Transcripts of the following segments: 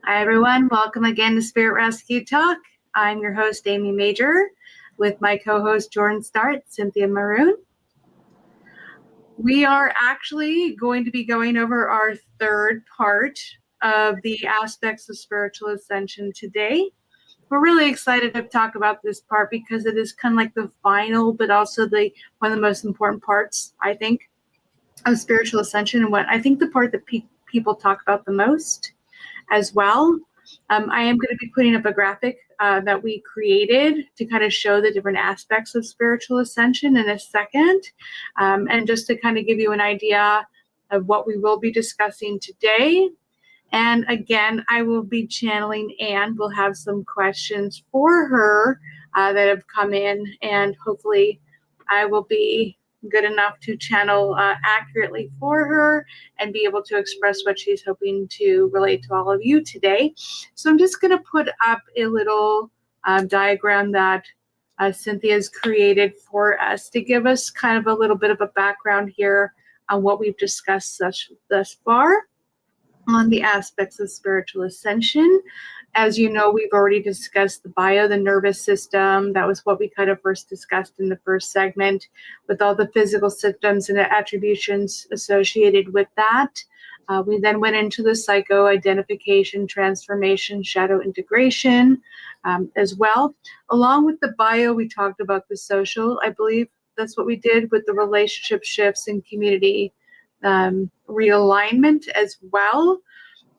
Hi, everyone. Welcome again to Spirit Rescue Talk. I'm your host, Amy Major, with my co-host, Jordan Start, Cynthia Maroon. We are actually going to be going over our third part of the aspects of spiritual ascension today. We're really excited to talk about this part because it is kind of like the final, but also one of the most important parts, I think, of spiritual ascension, and what I think the part that people talk about the most as well. I am going to be putting up a graphic that we created to kind of show the different aspects of spiritual ascension in a second. And just to kind of give you an idea of what we will be discussing today. And again, I will be channeling Anne. We'll have some questions for her that have come in, and hopefully I will be good enough to channel accurately for her and be able to express what she's hoping to relate to all of you today. So I'm just going to put up a little diagram that Cynthia's created for us to give us kind of a little bit of a background here on what we've discussed thus far on the aspects of spiritual ascension. As you know, we've already discussed the nervous system. That was what we kind of first discussed in the first segment, with all the physical symptoms and attributions associated with that. We then went into the psycho-identification, transformation, shadow integration as well. Along with the bio, we talked about the social. I believe that's what we did with the relationship shifts and community realignment as well.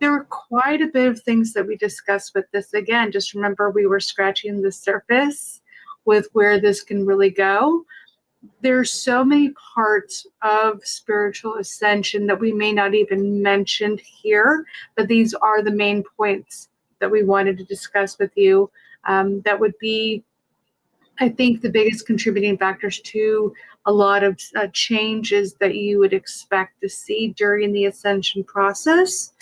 There were quite a bit of things that we discussed with this. Again, just remember we were scratching the surface with where this can really go. There's so many parts of spiritual ascension that we may not even mention here, but these are the main points that we wanted to discuss with you. That would be, I think, the biggest contributing factors to a lot of changes that you would expect to see during the ascension process.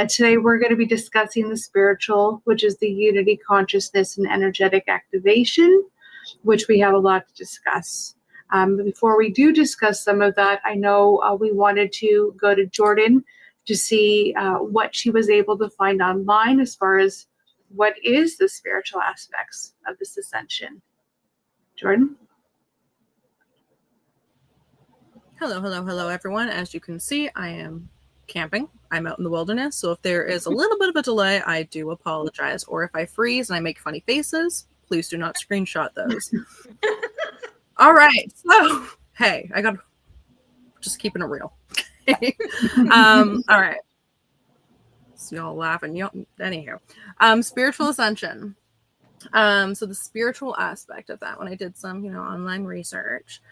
Today, we're going to be discussing the spiritual, which is the unity, consciousness, and energetic activation, which we have a lot to discuss. Before we do discuss some of that, I know we wanted to go to Jordan to see what she was able to find online as far as what is the spiritual aspects of this ascension. Jordan? Hello, everyone. As you can see, I am camping. I'm out in the wilderness, so if there is a little bit of a delay, I do apologize. Or if I freeze and I make funny faces, please do not screenshot those. All right. So, hey, I got just keeping it real. All right. So y'all laughing. Anywho, spiritual ascension. So the spiritual aspect of that, when I did some, online research,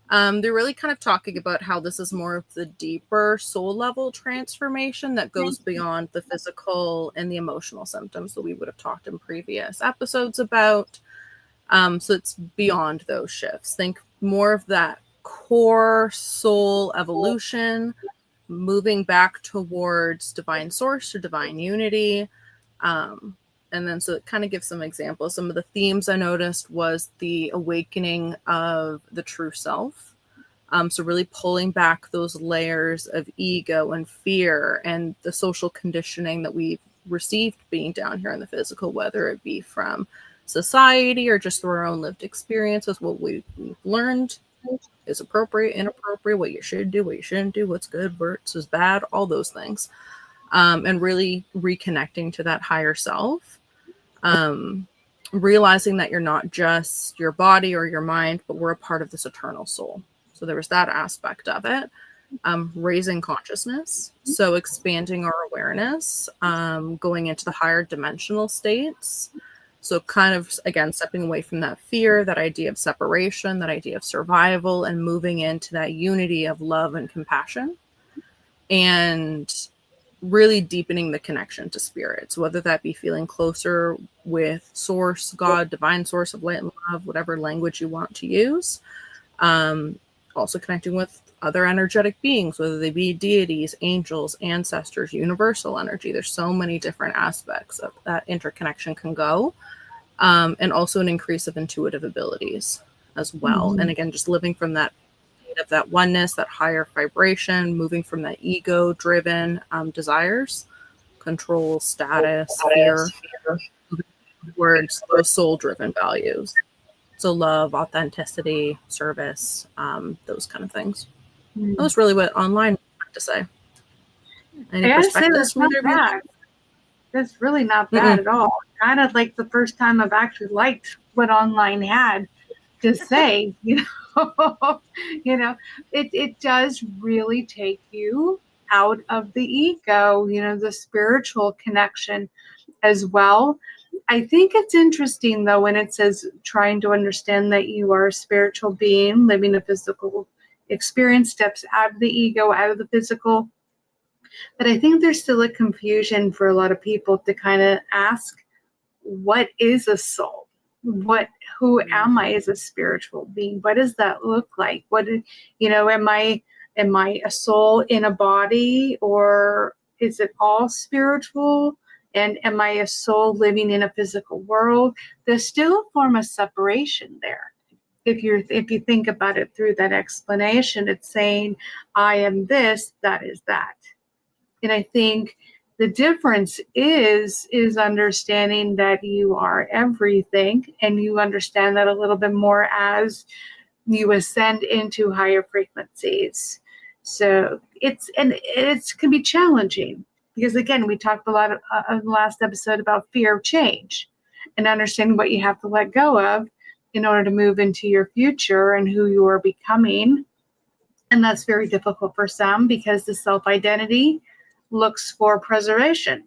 they're really kind of talking about how this is more of the deeper soul level transformation that goes beyond the physical and the emotional symptoms that we would have talked in previous episodes about. So it's beyond those shifts. Think more of that core soul evolution, moving back towards divine source or divine unity. And then so it kind of gives some examples. Some of the themes I noticed was the awakening of the true self. So really pulling back those layers of ego and fear and the social conditioning that we've received being down here in the physical, whether it be from society or just through our own lived experiences, what we've learned is appropriate, inappropriate, what you should do, what you shouldn't do, what's good versus bad, all those things. And really reconnecting to that higher self. Realizing that you're not just your body or your mind, but we're a part of this eternal soul. So there was that aspect of it. Raising consciousness, so expanding our awareness, going into the higher dimensional states. So kind of, again, stepping away from that fear, that idea of separation, that idea of survival, and moving into that unity of love and compassion. And really deepening the connection to spirits, whether that be feeling closer with source, God, divine source of light and love, whatever language you want to use. Also connecting with other energetic beings, whether they be deities, angels, ancestors, universal energy. There's so many different aspects of that interconnection can go. And also an increase of intuitive abilities as well. Mm-hmm. And again, just living from that of that oneness, that higher vibration, moving from that ego-driven desires, control, status, fear, towards those soul-driven values. So love, authenticity, service, those kind of things. That's really what online had to say. Any perspectives from either of you? That's really not bad at all. Kind of like the first time I've actually liked what online had to say, you know, it does really take you out of the ego, the spiritual connection as well. I think it's interesting though, when it says trying to understand that you are a spiritual being living a physical experience, steps out of the ego, out of the physical. But I think there's still a confusion for a lot of people to kind of ask, what is a soul? Who am I as a spiritual being? What does that look like? Am I a soul in a body, or is it all spiritual? And am I a soul living in a physical world? There's still a form of separation there. If you think about it through that explanation, it's saying, I am this, that is that. And I think the difference is understanding that you are everything, and you understand that a little bit more as you ascend into higher frequencies. So it can be challenging because, again, we talked a lot in the last episode about fear of change and understanding what you have to let go of in order to move into your future and who you are becoming. And that's very difficult for some because the self-identity looks for preservation.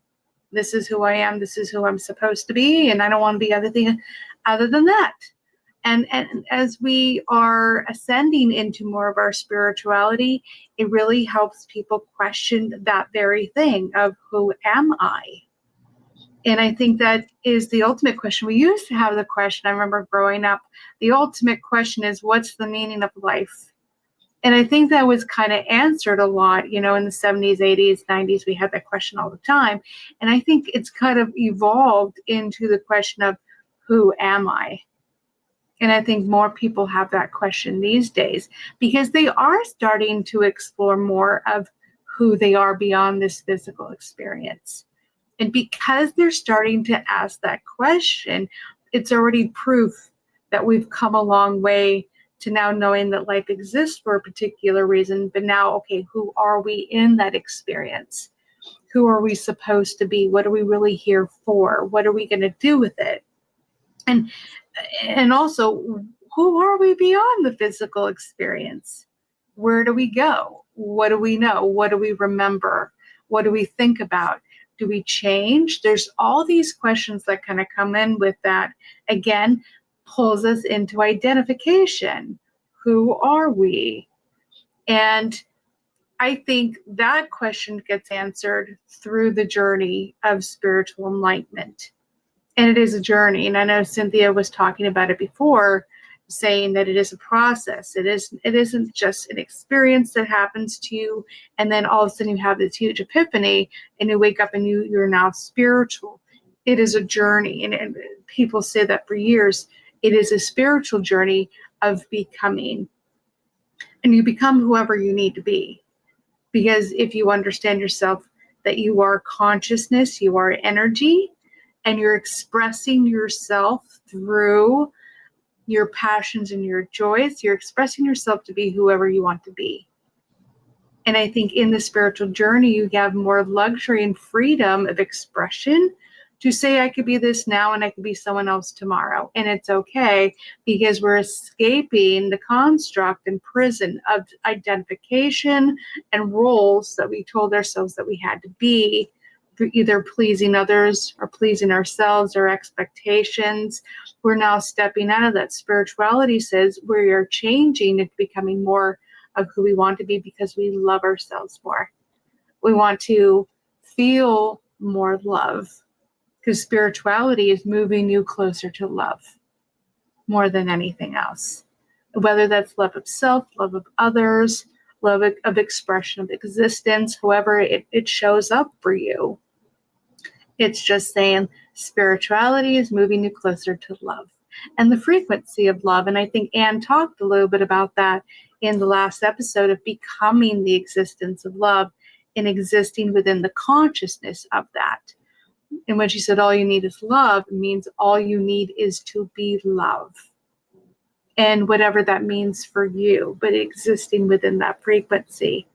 This is who I am. This is who I'm supposed to be. And I don't want to be anything other than that. And as we are ascending into more of our spirituality, it really helps people question that very thing of, who am I? And I think that is the ultimate question. We used to have the question, I remember growing up, the ultimate question is, what's the meaning of life? And I think that was kind of answered a lot, in the 70s, 80s, 90s, we had that question all the time. And I think it's kind of evolved into the question of, who am I? And I think more people have that question these days because they are starting to explore more of who they are beyond this physical experience. And because they're starting to ask that question, it's already proof that we've come a long way to now knowing that life exists for a particular reason. But now, okay, who are we in that experience? Who are we supposed to be? What are we really here for? What are we going to do with it? And also, who are we beyond the physical experience? Where do we go? What do we know? What do we remember? What do we think about? Do we change? There's all these questions that kind of come in with that. Again, pulls us into identification. Who are we? And I think that question gets answered through the journey of spiritual enlightenment. And it is a journey. And I know Cynthia was talking about it before, saying that it is a process. It isn't just an experience that happens to you, and then all of a sudden you have this huge epiphany, and you wake up and you're now spiritual. It is a journey. And people say that for years. It is a spiritual journey of becoming. And you become whoever you need to be. Because if you understand yourself, that you are consciousness, you are energy, and you're expressing yourself through your passions and your joys, you're expressing yourself to be whoever you want to be. And I think in the spiritual journey, you have more luxury and freedom of expression to say, I could be this now and I could be someone else tomorrow. And it's okay, because we're escaping the construct and prison of identification and roles that we told ourselves that we had to be, through either pleasing others or pleasing ourselves or expectations. We're now stepping out of that. Spirituality says we are changing and becoming more of who we want to be because we love ourselves more. We want to feel more love, because spirituality is moving you closer to love more than anything else. Whether that's love of self, love of others, love of expression of existence, however it shows up for you. It's just saying spirituality is moving you closer to love and the frequency of love. And I think Anne talked a little bit about that in the last episode of becoming the existence of love. and existing within the consciousness of that. And when she said all you need is love, it means all you need is to be love. And whatever that means for you, but existing within that frequency.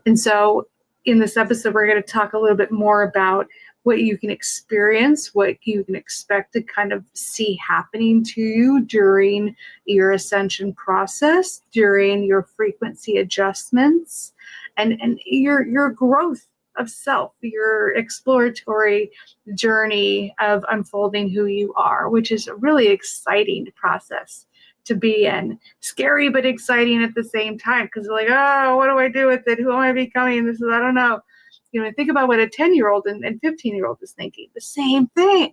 And so in this episode, we're going to talk a little bit more about what you can experience, what you can expect to kind of see happening to you during your ascension process, during your frequency adjustments, and your growth of self, your exploratory journey of unfolding who you are, which is a really exciting process to be in. Scary but exciting at the same time, because you're like, oh, what do I do with it? Who am I becoming? This is, I don't know. You know, think about what a 10-year-old and 15-year-old is thinking. The same thing.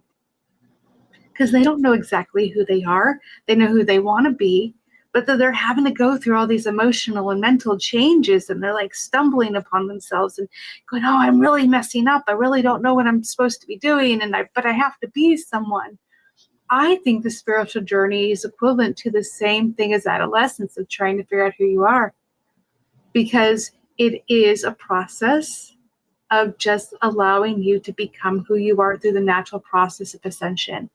Because they don't know exactly who they are. They know who they want to be, but they're having to go through all these emotional and mental changes, and they're like stumbling upon themselves and going, oh, I'm really messing up. I really don't know what I'm supposed to be doing, but I have to be someone. I think the spiritual journey is equivalent to the same thing as adolescence, of trying to figure out who you are, because it is a process of just allowing you to become who you are through the natural process of ascension,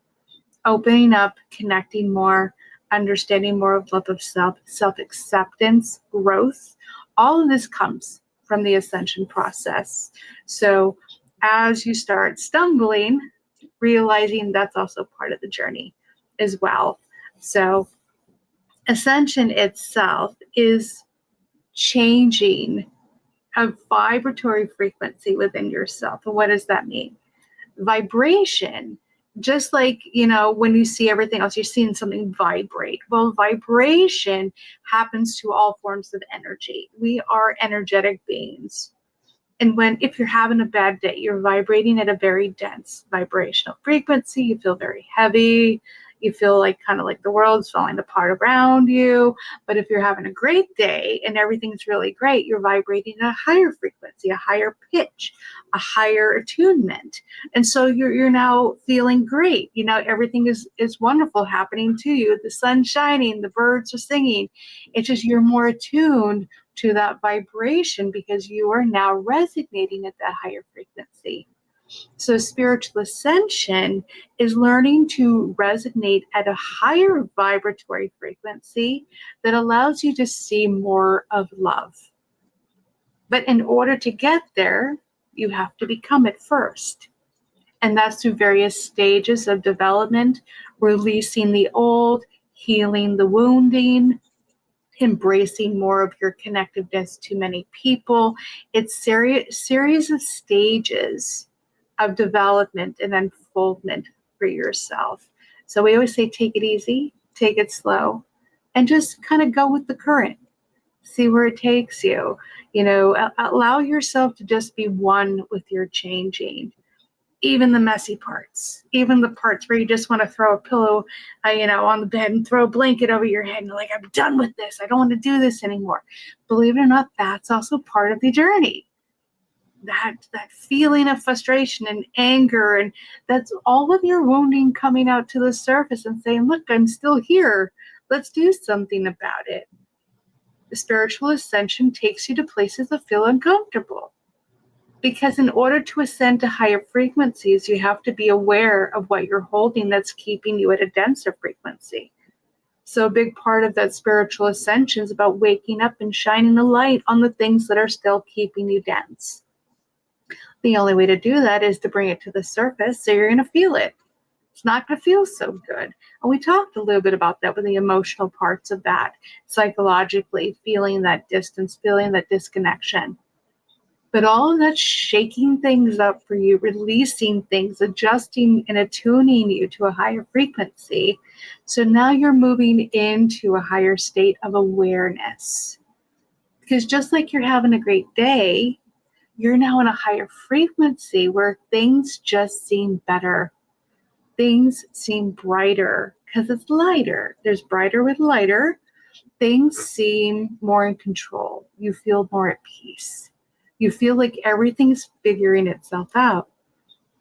opening up, connecting more, understanding more of love of self, self-acceptance, growth. All of this comes from the ascension process. So as you start stumbling, realizing that's also part of the journey as well. So ascension itself is changing a vibratory frequency within yourself. And what does that mean? Vibration, just like, you know, when you see everything else, you're seeing something vibrate. Well, vibration happens to all forms of energy. We are energetic beings. And if you're having a bad day, you're vibrating at a very dense vibrational frequency. You feel very heavy. You feel like kind of like the world's falling apart around you. But if you're having a great day and everything's really great, you're vibrating at a higher frequency, a higher pitch, a higher attunement. And so you're now feeling great. You know, everything is wonderful happening to you. The sun's shining, the birds are singing. It's just you're more attuned to that vibration because you are now resonating at that higher frequency. So spiritual ascension is learning to resonate at a higher vibratory frequency that allows you to see more of love. But in order to get there, you have to become it first. And that's through various stages of development, releasing the old, healing the wounding, embracing more of your connectiveness to many people. It's series of stages of development and unfoldment for yourself. So we always say, take it easy, take it slow, and just kind of go with the current. See where it takes you. You know, allow yourself to just be one with your changing. Even the messy parts, even the parts where you just want to throw a pillow, on the bed and throw a blanket over your head and you're like, I'm done with this. I don't want to do this anymore. Believe it or not, that's also part of the journey. That feeling of frustration and anger, and that's all of your wounding coming out to the surface and saying, look, I'm still here. Let's do something about it. The spiritual ascension takes you to places that feel uncomfortable. Because in order to ascend to higher frequencies, you have to be aware of what you're holding that's keeping you at a denser frequency. So a big part of that spiritual ascension is about waking up and shining a light on the things that are still keeping you dense. The only way to do that is to bring it to the surface, so you're going to feel it. It's not going to feel so good. And we talked a little bit about that with the emotional parts of that, psychologically, feeling that distance, feeling that disconnection. But all of that shaking things up for you, releasing things, adjusting and attuning you to a higher frequency. So now you're moving into a higher state of awareness. Because just like you're having a great day, you're now in a higher frequency where things just seem better. Things seem brighter because it's lighter. There's brighter with lighter. Things seem more in control. You feel more at peace. You feel like everything's figuring itself out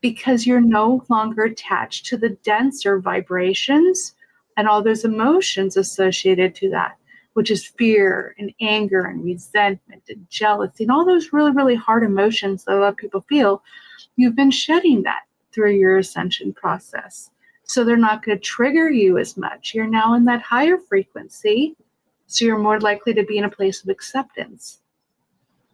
because you're no longer attached to the denser vibrations and all those emotions associated to that, which is fear and anger and resentment and jealousy and all those really, really hard emotions that a lot of people feel, you've been shedding that through your ascension process. So they're not going to trigger you as much. You're now in that higher frequency. So you're more likely to be in a place of acceptance,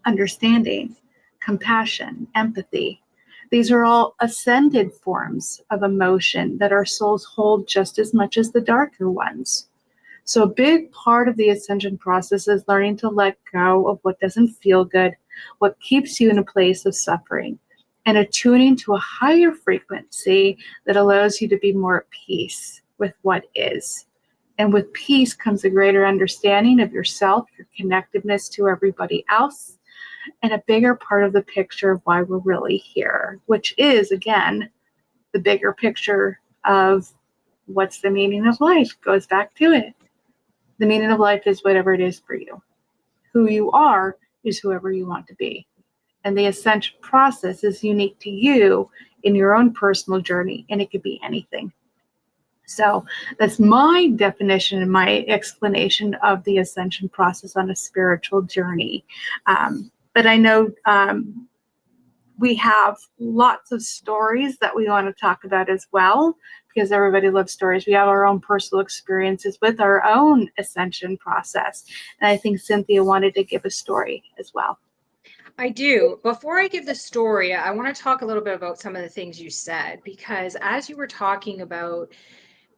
understanding, compassion, empathy. These are all ascended forms of emotion that our souls hold just as much as the darker ones. So a big part of the ascension process is learning to let go of what doesn't feel good, what keeps you in a place of suffering, and attuning to a higher frequency that allows you to be more at peace with what is. And with peace comes a greater understanding of yourself, your connectedness to everybody else, and a bigger part of the picture of why we're really here, which is, again, the bigger picture of what's the meaning of life. Goes back to it. The meaning of life is whatever it is for you. Who you are is whoever you want to be. And the ascension process is unique to you in your own personal journey, and it could be anything. So that's my definition and my explanation of the ascension process on a spiritual journey. But I know we have lots of stories that we want to talk about as well, because everybody loves stories. We have our own personal experiences with our own ascension process. And I think Cynthia wanted to give a story as well. I do. Before I give the story, I want to talk a little bit about some of the things you said, because as you were talking about,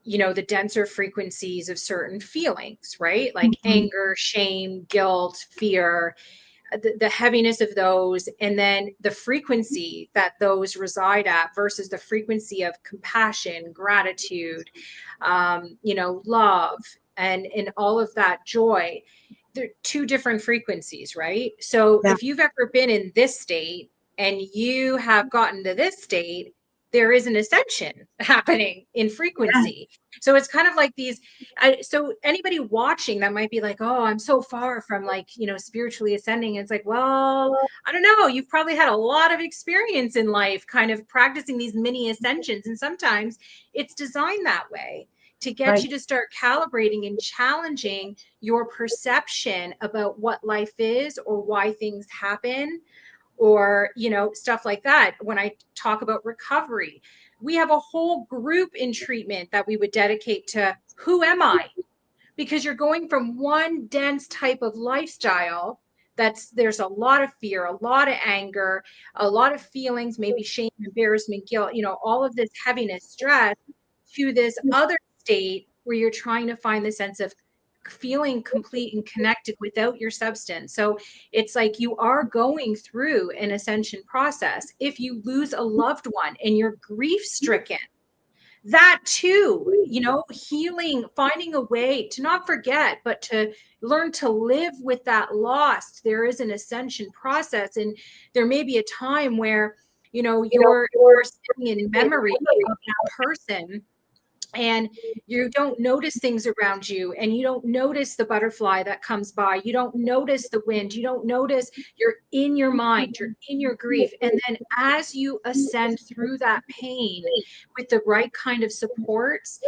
the denser frequencies of certain feelings, right? Like anger, shame, guilt, fear, the heaviness of those, and then the frequency that those reside at versus the frequency of compassion, gratitude, love, and all of that joy. They're two different frequencies, right? So if you've ever been in this state and you have gotten to this state, there is an ascension happening in frequency. So it's kind of like these. So anybody watching that might be like, oh, I'm so far from spiritually ascending. It's like, well, I don't know. You've probably had a lot of experience in life kind of practicing these mini ascensions. And sometimes it's designed that way to get you to start calibrating and challenging your perception about what life is or why things happen, or stuff like that. When I talk about recovery, we have a whole group in treatment that we would dedicate to who am I, because you're going from one dense type of lifestyle there's a lot of fear, a lot of anger, a lot of feelings, maybe shame, embarrassment, guilt, all of this heaviness, stress, to this other state where you're trying to find the sense of feeling complete and connected without your substance. So it's like you are going through an ascension process. If you lose a loved one and you're grief stricken, that too, healing, finding a way to not forget, but to learn to live with that loss. There is an ascension process, and there may be a time where, you're sitting in memory of that person, and you don't notice things around you, and you don't notice the butterfly that comes by, you don't notice the wind, you don't notice, you're in your mind, you're in your grief. And then as you ascend through that pain with the right kind of supports,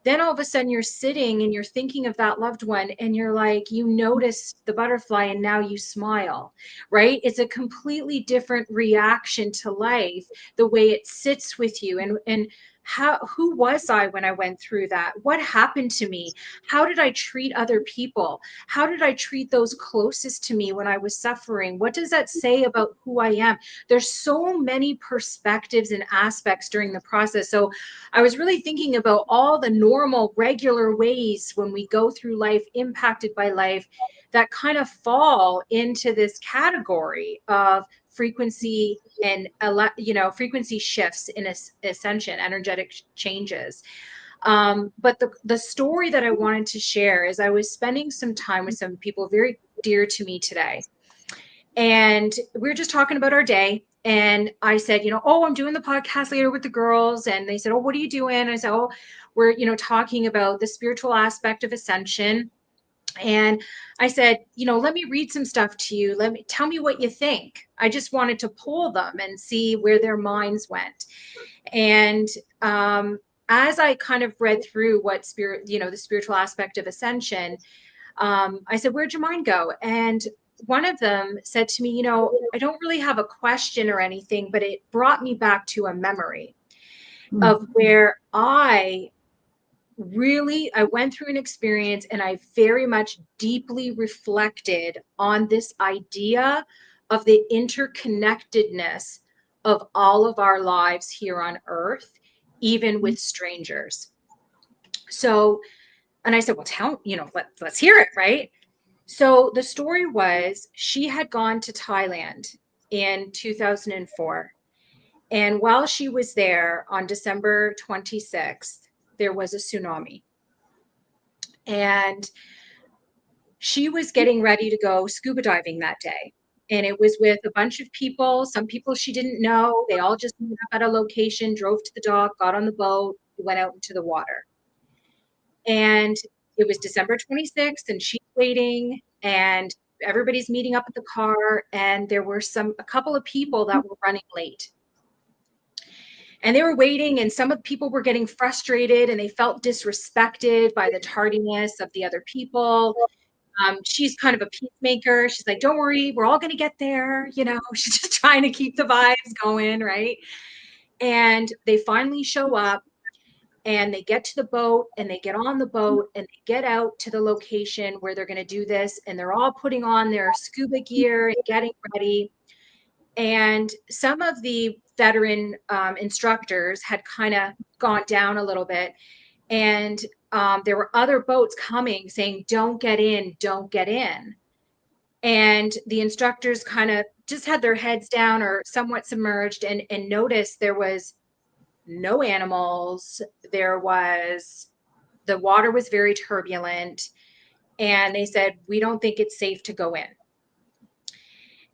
then all of a sudden you're sitting and you're thinking of that loved one, and you're like, you notice the butterfly and now you smile, right? It's a completely different reaction to life, the way it sits with you. And who was I when I went through that? What happened to me? How did I treat other people? How did I treat those closest to me when I was suffering? What does that say about who I am? There's so many perspectives and aspects during the process. So I was really thinking about all the normal, regular ways when we go through life, impacted by life, that kind of fall into this category of frequency and frequency shifts in ascension, energetic changes. But the story that I wanted to share is I was spending some time with some people very dear to me today, and we were just talking about our day. And I said, oh, I'm doing the podcast later with the girls. And they said, oh, what are you doing? I said, oh, we're talking about the spiritual aspect of ascension. And I said, let me read some stuff to you. Tell me what you think. I just wanted to pull them and see where their minds went. And as I kind of read through what the spiritual aspect of ascension, I said, where'd your mind go? And one of them said to me, you know, I don't really have a question or anything, but it brought me back to a memory of where I went through an experience and I very much deeply reflected on this idea of the interconnectedness of all of our lives here on earth, even with strangers. So, and I said, well, let's hear it, right? So the story was she had gone to Thailand in 2004. And while she was there on December 26th, there was a tsunami. And she was getting ready to go scuba diving that day. And it was with a bunch of people, some people she didn't know. They all just met up at a location, drove to the dock, got on the boat, went out into the water. And it was December 26th, and she's waiting, and everybody's meeting up at the car. And there were a couple of people that were running late. And they were waiting, and some of the people were getting frustrated and they felt disrespected by the tardiness of the other people. She's kind of a peacemaker. She's like, don't worry, we're all going to get there. You know, she's just trying to keep the vibes going, right? And they finally show up and they get to the boat and they get on the boat and they get out to the location where they're going to do this. And they're all putting on their scuba gear and getting ready. And some of the veteran instructors had kind of gone down a little bit. And there were other boats coming saying, don't get in, don't get in. And the instructors kind of just had their heads down or somewhat submerged and noticed there was no animals. The water was very turbulent. And they said, we don't think it's safe to go in.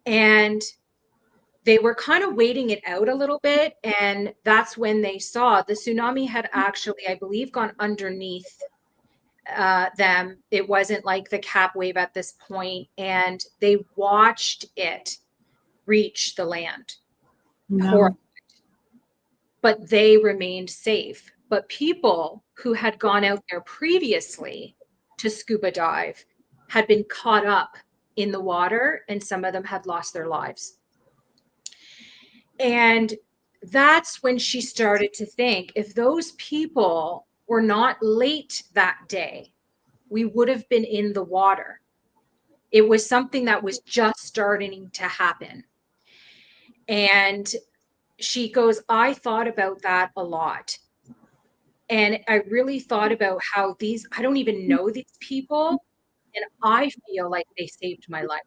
And they were kind of waiting it out a little bit. And that's when they saw the tsunami had actually, I believe, gone underneath them. It wasn't like the cap wave at this point. And they watched it reach the land. No. But they remained safe. But people who had gone out there previously to scuba dive had been caught up in the water, and some of them had lost their lives. And that's when she started to think, if those people were not late that day, we would have been in the water. It was something that was just starting to happen. And she goes, I thought about that a lot. And I really thought about how I don't even know these people, and I feel like they saved my life.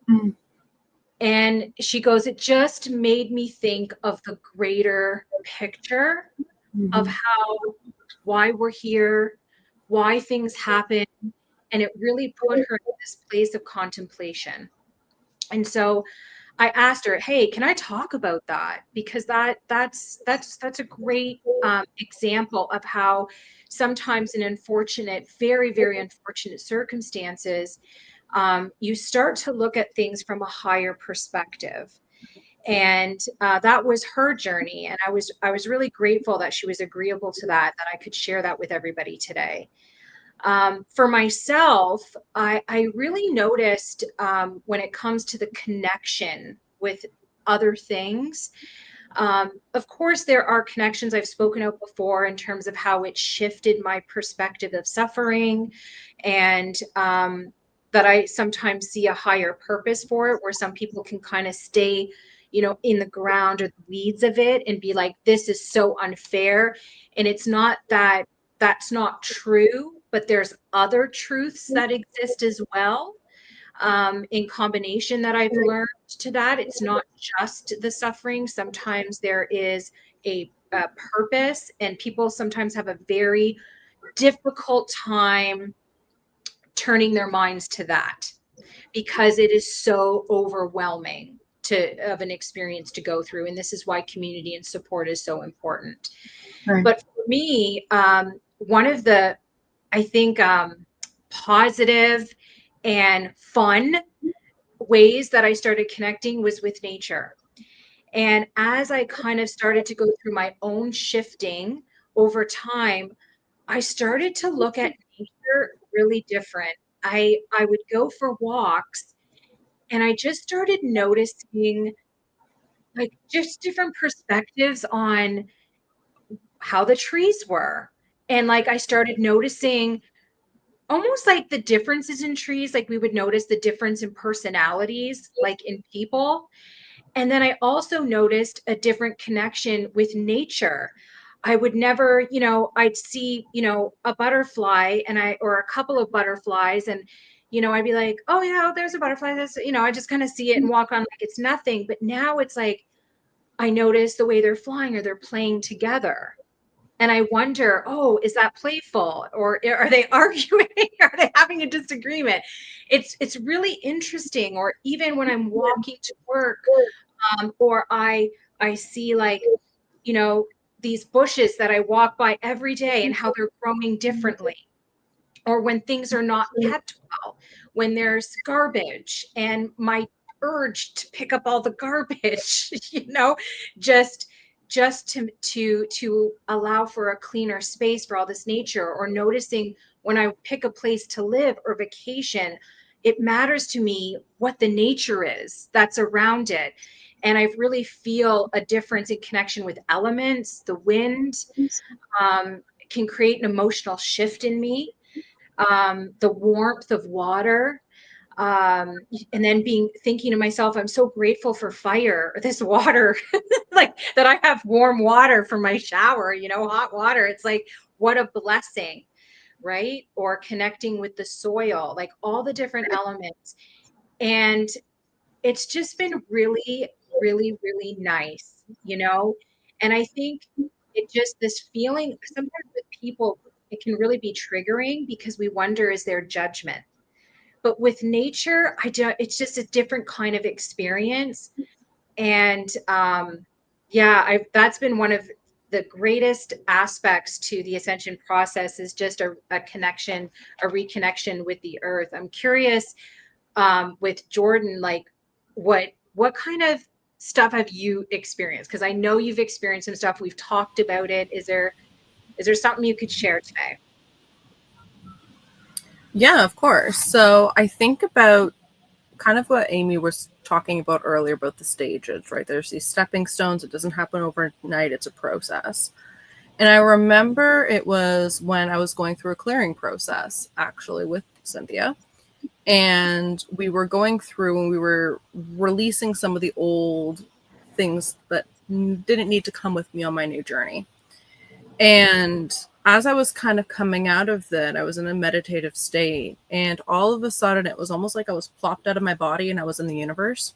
Mm. And she goes, it just made me think of the greater picture of why we're here, why things happen. And it really put her in this place of contemplation. And so I asked her, hey, can I talk about that? Because that's a great example of how sometimes in very, very unfortunate circumstances, you start to look at things from a higher perspective. And that was her journey. And I was really grateful that she was agreeable to that I could share that with everybody today. For myself, I really noticed when it comes to the connection with other things. Of course, there are connections I've spoken of before in terms of how it shifted my perspective of suffering, and that I sometimes see a higher purpose for it, where some people can kind of stay, in the ground or the weeds of it and be like, this is so unfair. And it's not that that's not true, but there's other truths that exist as well. In combination that I've learned to that. It's not just the suffering. Sometimes there is a purpose, and people sometimes have a very difficult time turning their minds to that because it is so overwhelming of an experience to go through. And this is why community and support is so important. Right. But for me, one of the, I think, positive and fun ways that I started connecting was with nature. And as I kind of started to go through my own shifting over time, I started to look at nature really different. I would go for walks, and I just started noticing like just different perspectives on how the trees were. And like I started noticing almost like the differences in trees, like we would notice the difference in personalities, like in people. And then I also noticed a different connection with nature. I would never, I'd see, a butterfly or a couple of butterflies, and, I'd be like, oh yeah, there's a butterfly. I just kind of see it and walk on like it's nothing. But now it's like, I notice the way they're flying or they're playing together. And I wonder, oh, is that playful, or are they arguing? Are they having a disagreement? It's really interesting. Or even when I'm walking to work, or I see like, you know, these bushes that I walk by every day and how they're growing differently. Or when things are not kept well, when there's garbage and my urge to pick up all the garbage, just to allow for a cleaner space for all this nature. Or noticing when I pick a place to live or vacation, it matters to me what the nature is that's around it. And I really feel a difference in connection with elements. The wind can create an emotional shift in me. The warmth of water, and then thinking to myself, I'm so grateful for fire, this water, like that I have warm water for my shower, hot water. It's like, what a blessing, right? Or connecting with the soil, like all the different elements. And it's just been really, really, really nice, And I think this feeling sometimes with people, it can really be triggering because we wonder, is there judgment? But with nature, it's just a different kind of experience. And yeah, that's been one of the greatest aspects to the ascension process, is just a connection, a reconnection with the earth. I'm curious, with Jordan, like what kind of stuff have you experienced? Because I know you've experienced some stuff. We've talked about it. Is there something you could share today? Yeah, of course. So I think about kind of what Amy was talking about earlier about the stages, right? There's these stepping stones. It doesn't happen overnight. It's a process. And I remember it was when I was going through a clearing process, actually, with Cynthia. And we were going through and we were releasing some of the old things that didn't need to come with me on my new journey. And as I was kind of coming out of that, I was in a meditative state. And all of a sudden, it was almost like I was plopped out of my body and I was in the universe.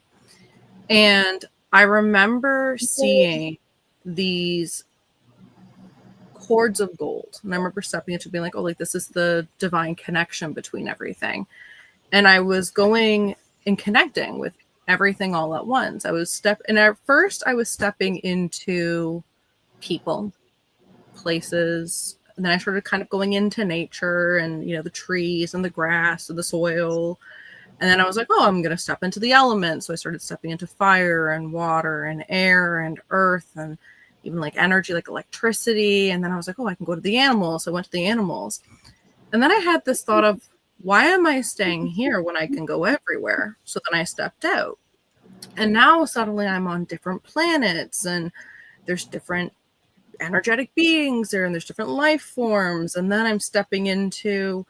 And I remember seeing these cords of gold. And I remember stepping into being like, oh, like this is the divine connection between everything. And I was going and connecting with everything all at once. And at first I was stepping into people, places, and then I started kind of going into nature and, the trees and the grass and the soil. And then I was like, oh, I'm going to step into the elements. So I started stepping into fire and water and air and earth and even like energy, like electricity. And then I was like, oh, I can go to the animals. So I went to the animals. And then I had this thought of, why am I staying here when I can go everywhere? So then I stepped out. And now suddenly I'm on different planets and there's different energetic beings there and there's different life forms. And then I'm stepping into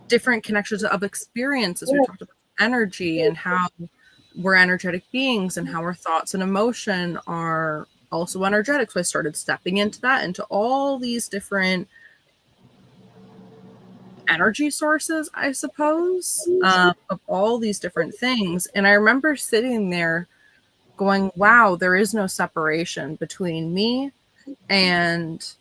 different connections of experiences. We talked about energy and how we're energetic beings and how our thoughts and emotion are also energetic. So I started stepping into that, into all these different energy sources, I suppose, of all these different things. And I remember sitting there going, wow, there is no separation between me and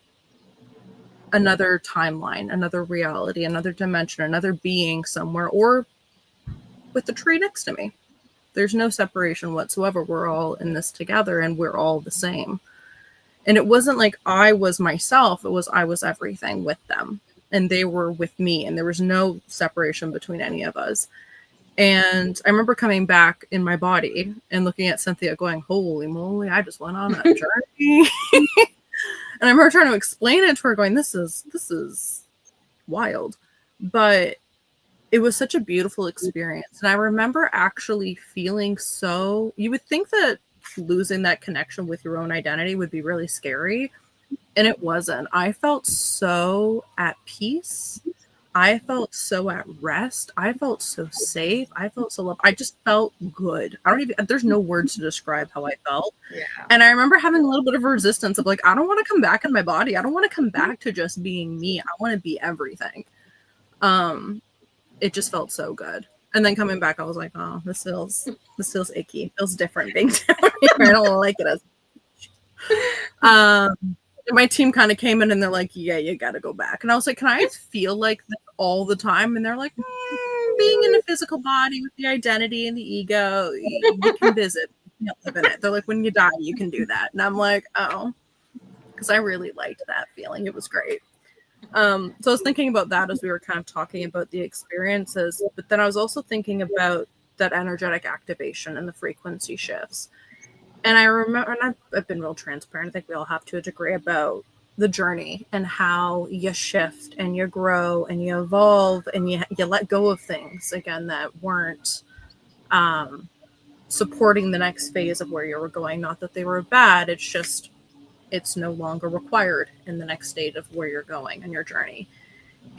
another timeline, another reality, another dimension, another being somewhere, or with the tree next to me. There's no separation whatsoever. We're all in this together and we're all the same. And it wasn't like I was myself. It was I was everything with them. And they were with me. And there was no separation between any of us. And I remember coming back in my body and looking at Cynthia going, holy moly, I just went on a journey. And I remember trying to explain it to her going, this is wild. But it was such a beautiful experience. And I remember actually feeling so, you would think that losing that connection with your own identity would be really scary. And it wasn't. I felt so at peace. I felt so at rest. I felt so safe. I felt so loved. I just felt good. There's no words to describe how I felt. Yeah. And I remember having a little bit of resistance of like, I don't want to come back in my body. I don't want to come back to just being me. I want to be everything. It just felt so good. And then coming back, I was like, oh, this feels icky. It feels different being down here. I don't like it as my team kind of came in and they're like, yeah, you got to go back. And I was like, can I feel like this all the time? And they're like, being in a physical body with the identity and the ego, you can visit. You can't live in it. They're like, when you die, you can do that. And I'm like, oh, because I really liked that feeling. It was great. So I was thinking about that as we were kind of talking about the experiences, but then I was also thinking about that energetic activation and the frequency shifts. And I remember, and I've been real transparent, I think we all have to a degree, about the journey and how you shift and you grow and you evolve and you let go of things, again, that weren't supporting the next phase of where you were going. Not that they were bad, it's just, it's no longer required in the next state of where you're going on your journey.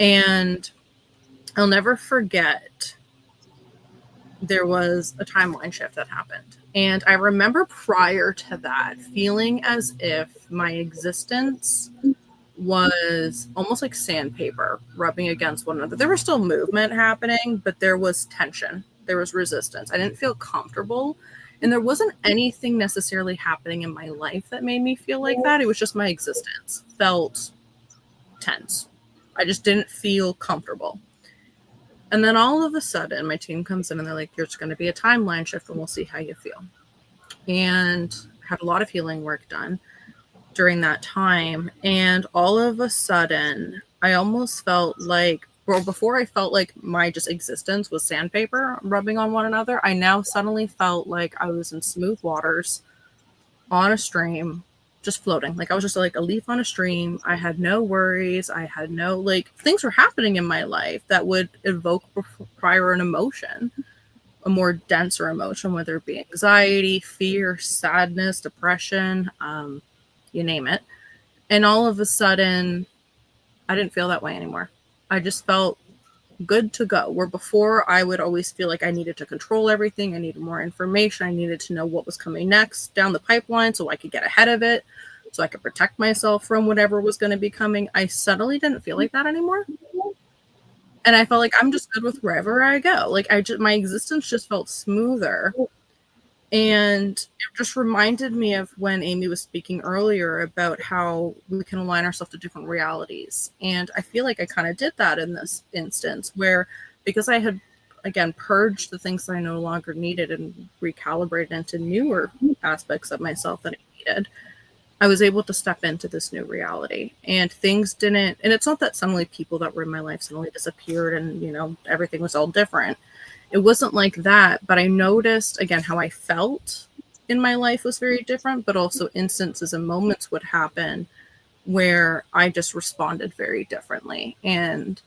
And I'll never forget, there was a timeline shift that happened. And I remember prior to that feeling as if my existence was almost like sandpaper rubbing against one another. There was still movement happening, but there was tension. There was resistance. I didn't feel comfortable. And there wasn't anything necessarily happening in my life that made me feel like that. It was just my existence felt tense. I just didn't feel comfortable. And then all of a sudden, my team comes in and they're like, there's going to be a timeline shift and we'll see how you feel. And I had a lot of healing work done during that time. And all of a sudden, I almost felt like, well, before I felt like my just existence was sandpaper rubbing on one another, I now suddenly felt like I was in smooth waters on a stream, just floating. Like I was just like a leaf on a stream. I had no worries. I had no, like, things were happening in my life that would evoke prior an emotion, a more denser emotion, whether it be anxiety, fear, sadness, depression, you name it. And all of a sudden, I didn't feel that way anymore. I just felt good to go. Where before I would always feel like I needed to control everything. I needed more information. I needed to know what was coming next down the pipeline so I could get ahead of it, so I could protect myself from whatever was going to be coming. I suddenly didn't feel like that anymore. And I felt like I'm just good with wherever I go. Like my existence just felt smoother. And it just reminded me of when Amy was speaking earlier about how we can align ourselves to different realities. And I feel like I kind of did that in this instance, where because I had, again, purged the things that I no longer needed and recalibrated into newer aspects of myself that I needed, I was able to step into this new reality. And things didn't, and it's not that suddenly people that were in my life suddenly disappeared and, you know, everything was all different. It wasn't like that, but I noticed, again, how I felt in my life was very different, but also instances and moments would happen where I just responded very differently. And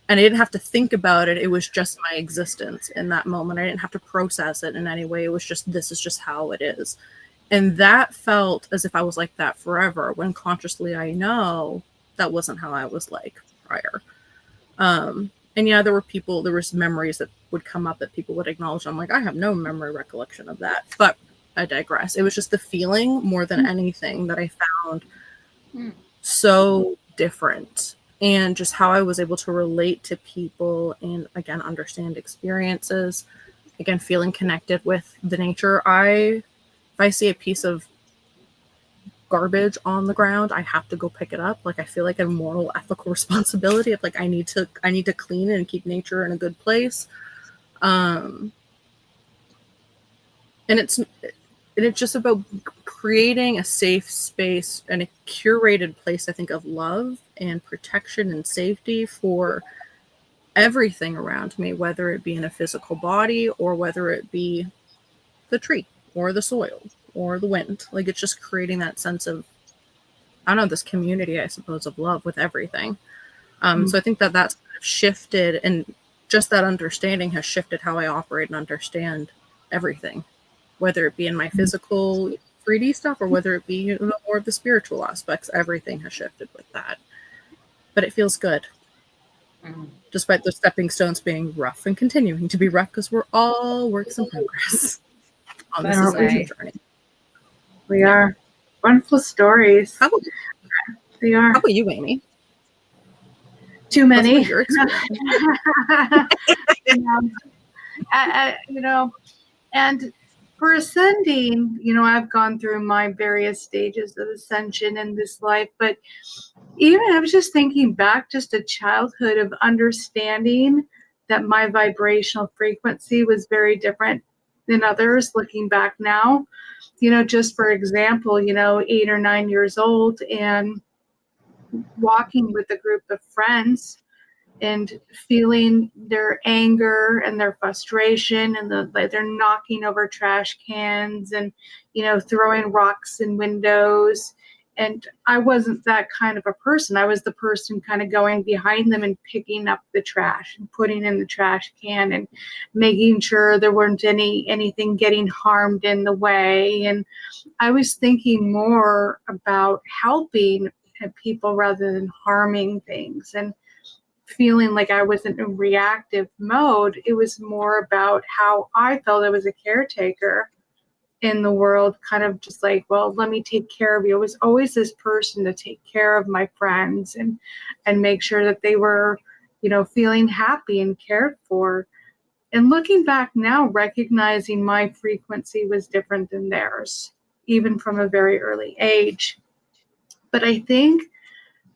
I didn't have to think about it. It was just my existence in that moment. I didn't have to process it in any way. It was just, this is just how it is. And that felt as if I was like that forever, when consciously I know that wasn't how I was like prior. And yeah, there was memories that would come up that people would acknowledge. I'm like, I have no memory recollection of that, but I digress. It was just the feeling more than anything that I found so different, and just how I was able to relate to people and, again, understand experiences, again, feeling connected with the nature. If I see a piece of garbage on the ground, I have to go pick it up. Like, I feel like a moral, ethical responsibility of like, I need to clean it and keep nature in a good place. And it's just about creating a safe space and a curated place, I think, of love and protection and safety for everything around me, whether it be in a physical body or whether it be the tree or the soil or the wind. Like, it's just creating that sense of, I don't know, this community, I suppose, of love with everything. So I think that's kind of shifted, and just that understanding has shifted how I operate and understand everything, whether it be in my physical 3D stuff or whether it be more of the spiritual aspects. Everything has shifted with that. But it feels good. Despite the stepping stones being rough and continuing to be rough, because we're all works in progress on this ascension journey. We are. Wonderful stories. They are. How about you, Amy? Too many. Your experience? And for ascending, I've gone through my various stages of ascension in this life, but even I was just thinking back just to childhood of understanding that my vibrational frequency was very different than others looking back now. Just for example, 8 or 9 years old and walking with a group of friends and feeling their anger and their frustration and they're knocking over trash cans and, throwing rocks in windows. And I wasn't that kind of a person. I was the person kind of going behind them and picking up the trash and putting in the trash can and making sure there weren't anything getting harmed in the way. And I was thinking more about helping people rather than harming things, and feeling like I wasn't in reactive mode. It was more about how I felt I was a caretaker in the world, kind of just like, well, let me take care of you. I was always this person to take care of my friends and make sure that they were, feeling happy and cared for. And looking back now, recognizing my frequency was different than theirs, even from a very early age. But I think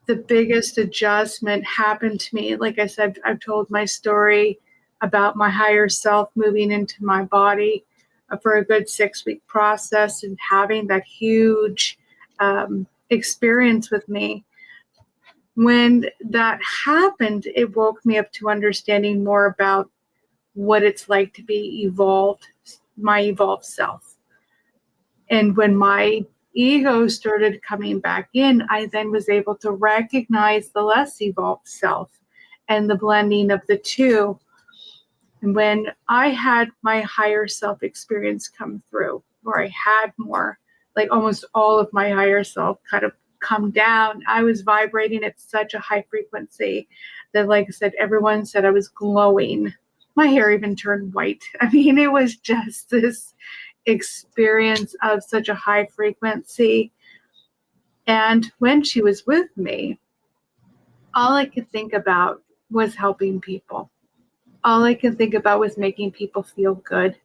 the biggest adjustment happened to me. Like I said, I've told my story about my higher self moving into my body for a good 6-week process and having that huge experience with me. When that happened, it woke me up to understanding more about what it's like to be evolved, my evolved self. And when my ego started coming back in, I then was able to recognize the less evolved self and the blending of the two. And when I had my higher self experience come through, where I had more, like almost all of my higher self kind of come down, I was vibrating at such a high frequency that, like I said, everyone said I was glowing. My hair even turned white. I mean, it was just this experience of such a high frequency. And when she was with me, all I could think about was helping people. All I could think about was making people feel good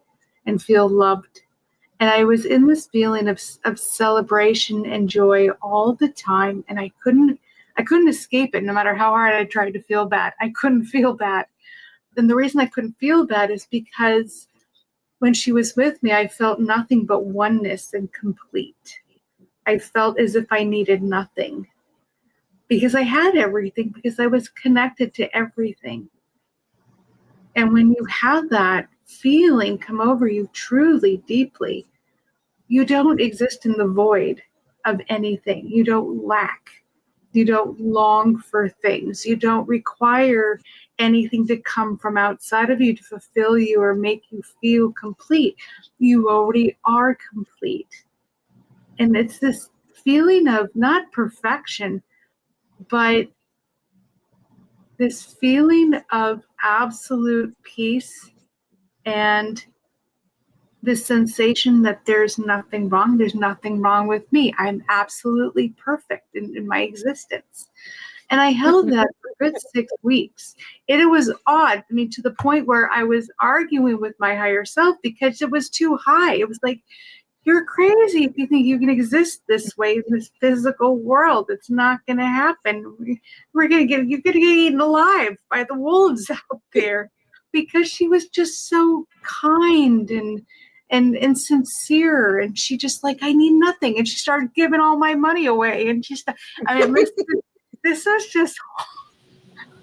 and feel loved. And I was in this feeling of celebration and joy all the time. And I couldn't escape it. No matter how hard I tried to feel bad, I couldn't feel bad. And the reason I couldn't feel bad is because when she was with me, I felt nothing but oneness and complete. I felt as if I needed nothing because I had everything, because I was connected to everything. And when you have that feeling come over you truly, deeply, you don't exist in the void of anything. You don't lack. You don't long for things. You don't require anything to come from outside of you to fulfill you or make you feel complete. You already are complete. And it's this feeling of not perfection, but this feeling of absolute peace and this sensation that there's nothing wrong. There's nothing wrong with me. I'm absolutely perfect in my existence. And I held that for a good 6 weeks. And it was odd. I mean, to the point where I was arguing with my higher self because it was too high. It was like, you're crazy if you think you can exist this way in this physical world. It's not going to happen. You're going to get eaten alive by the wolves out there. Because she was just so kind and sincere, and she just like, I need nothing, and she started giving all my money away, and just, I mean, this was just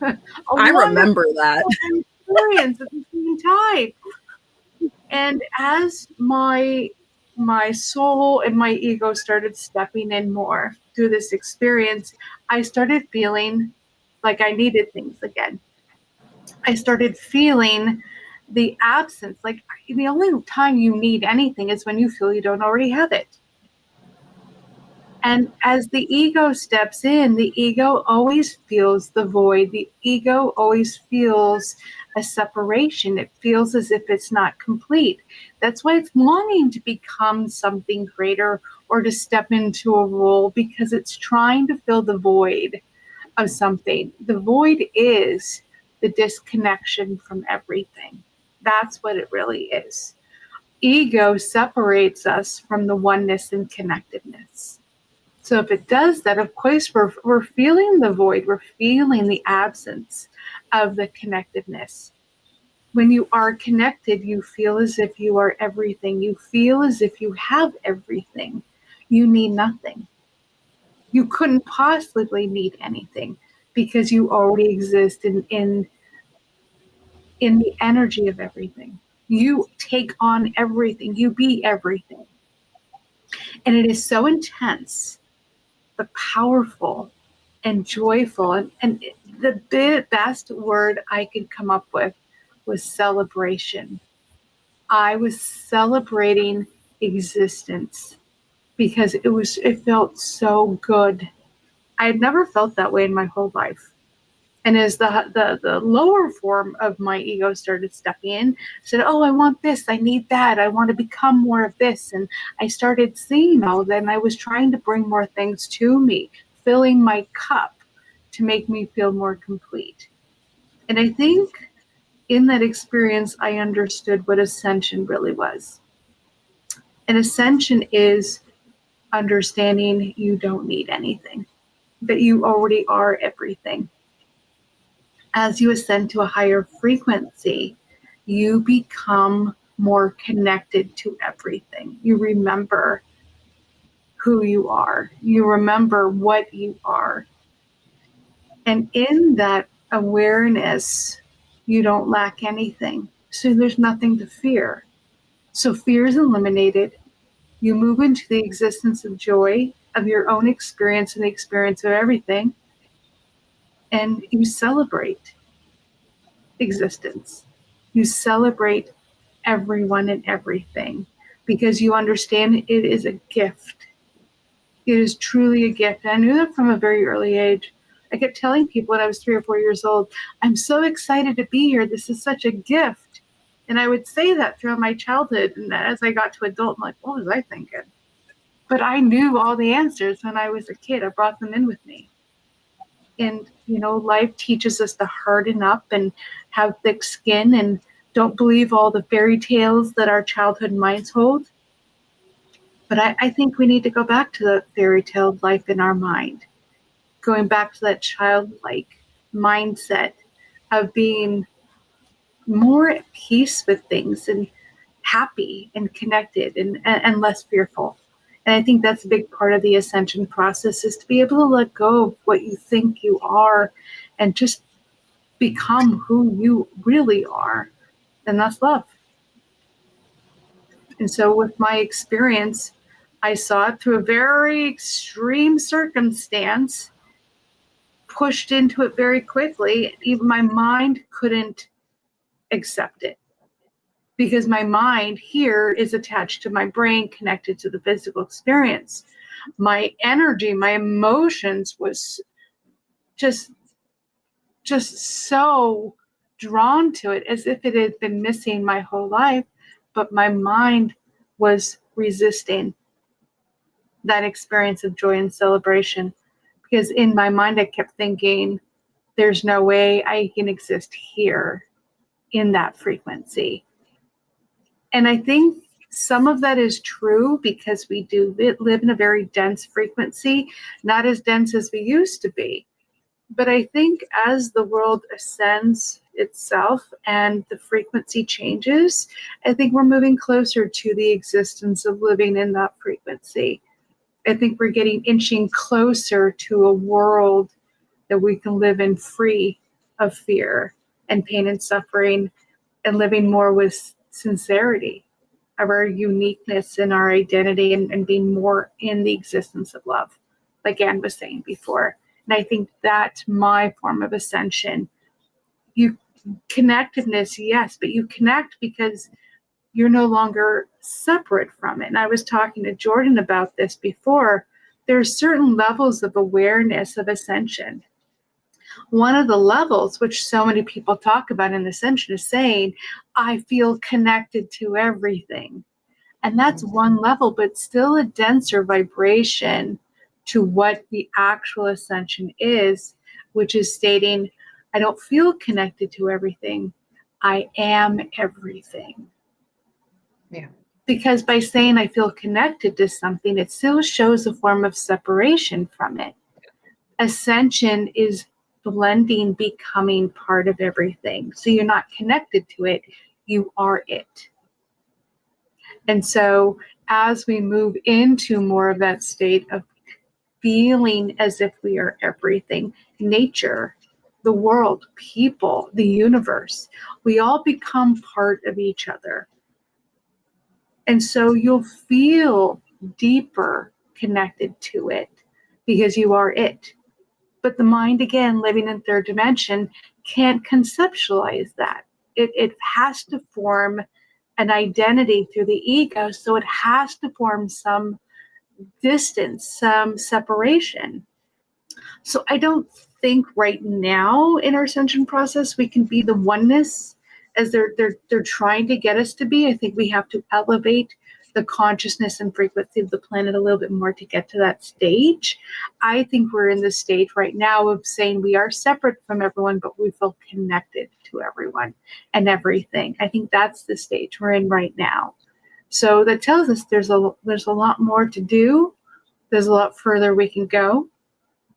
I remember that experience at the same time. And as my soul and my ego started stepping in more through this experience, I started feeling like I needed things again. I started feeling the absence. Like the only time you need anything is when you feel you don't already have it. And as the ego steps in, the ego always feels the void. The ego always feels a separation. It feels as if it's not complete. That's why it's longing to become something greater or to step into a role, because it's trying to fill the void of something. The void is the disconnection from everything. That's what it really is. Ego separates us from the oneness and connectedness. So if it does that, of course, we're feeling the void. We're feeling the absence of the connectedness. When you are connected, you feel as if you are everything. You feel as if you have everything. You need nothing. You couldn't possibly need anything because you already exist in the energy of everything. You take on everything. You be everything. And it is so intense, but powerful and joyful. And the best word I could come up with was celebration. I was celebrating existence because it felt so good. I had never felt that way in my whole life. And as the lower form of my ego started stepping in, I said, oh, I want this, I need that, I want to become more of this. And I started seeing all that, and I was trying to bring more things to me, filling my cup to make me feel more complete. And I think in that experience, I understood what ascension really was. And ascension is understanding you don't need anything, that you already are everything. As you ascend to a higher frequency, you become more connected to everything. You remember who you are. You remember what you are. And in that awareness, you don't lack anything. So there's nothing to fear. So fear is eliminated. You move into the existence of joy, of your own experience and the experience of everything. And you celebrate existence. You celebrate everyone and everything because you understand it is a gift. It is truly a gift. And I knew that from a very early age. I kept telling people when I was 3 or 4 years old, I'm so excited to be here. This is such a gift. And I would say that throughout my childhood. And as I got to adult, I'm like, what was I thinking? But I knew all the answers when I was a kid. I brought them in with me. And, life teaches us to harden up and have thick skin and don't believe all the fairy tales that our childhood minds hold. But I think we need to go back to the fairy tale life in our mind, going back to that childlike mindset of being more at peace with things and happy and connected and less fearful. And I think that's a big part of the ascension process, is to be able to let go of what you think you are and just become who you really are. And that's love. And so with my experience, I saw it through a very extreme circumstance, pushed into it very quickly. Even my mind couldn't accept it, because my mind here is attached to my brain, connected to the physical experience. My energy, my emotions was just so drawn to it, as if it had been missing my whole life. But my mind was resisting that experience of joy and celebration, because in my mind I kept thinking, there's no way I can exist here in that frequency. And I think some of that is true, because we do live in a very dense frequency, not as dense as we used to be. But I think as the world ascends itself and the frequency changes, I think we're moving closer to the existence of living in that frequency. I think we're inching closer to a world that we can live in, free of fear and pain and suffering, and living more with sincerity of our uniqueness and our identity, and being more in the existence of love, like Anne was saying before. And I think that's my form of ascension. You connectedness, yes, but you connect because you're no longer separate from it. And I was talking to Jordan about this before. There are certain levels of awareness of ascension. One of the levels, which so many people talk about in ascension, is saying, I feel connected to everything. And that's one level, but still a denser vibration to what the actual ascension is, which is stating, I don't feel connected to everything. I am everything. Yeah. Because by saying I feel connected to something, it still shows a form of separation from it. Ascension is blending, becoming part of everything. So you're not connected to it, you are it. And so as we move into more of that state of feeling as if we are everything, nature, the world, people, the universe, we all become part of each other. And so you'll feel deeper connected to it because you are it. But the mind, again, living in third dimension, can't conceptualize that. It has to form an identity through the ego, so it has to form some distance, some separation. So I don't think right now in our ascension process we can be the oneness as they're trying to get us to be. I think we have to elevate the consciousness and frequency of the planet a little bit more to get to that stage. I think we're in the stage right now of saying we are separate from everyone, but we feel connected to everyone and everything. I think that's the stage we're in right now. So that tells us there's a lot more to do. There's a lot further we can go.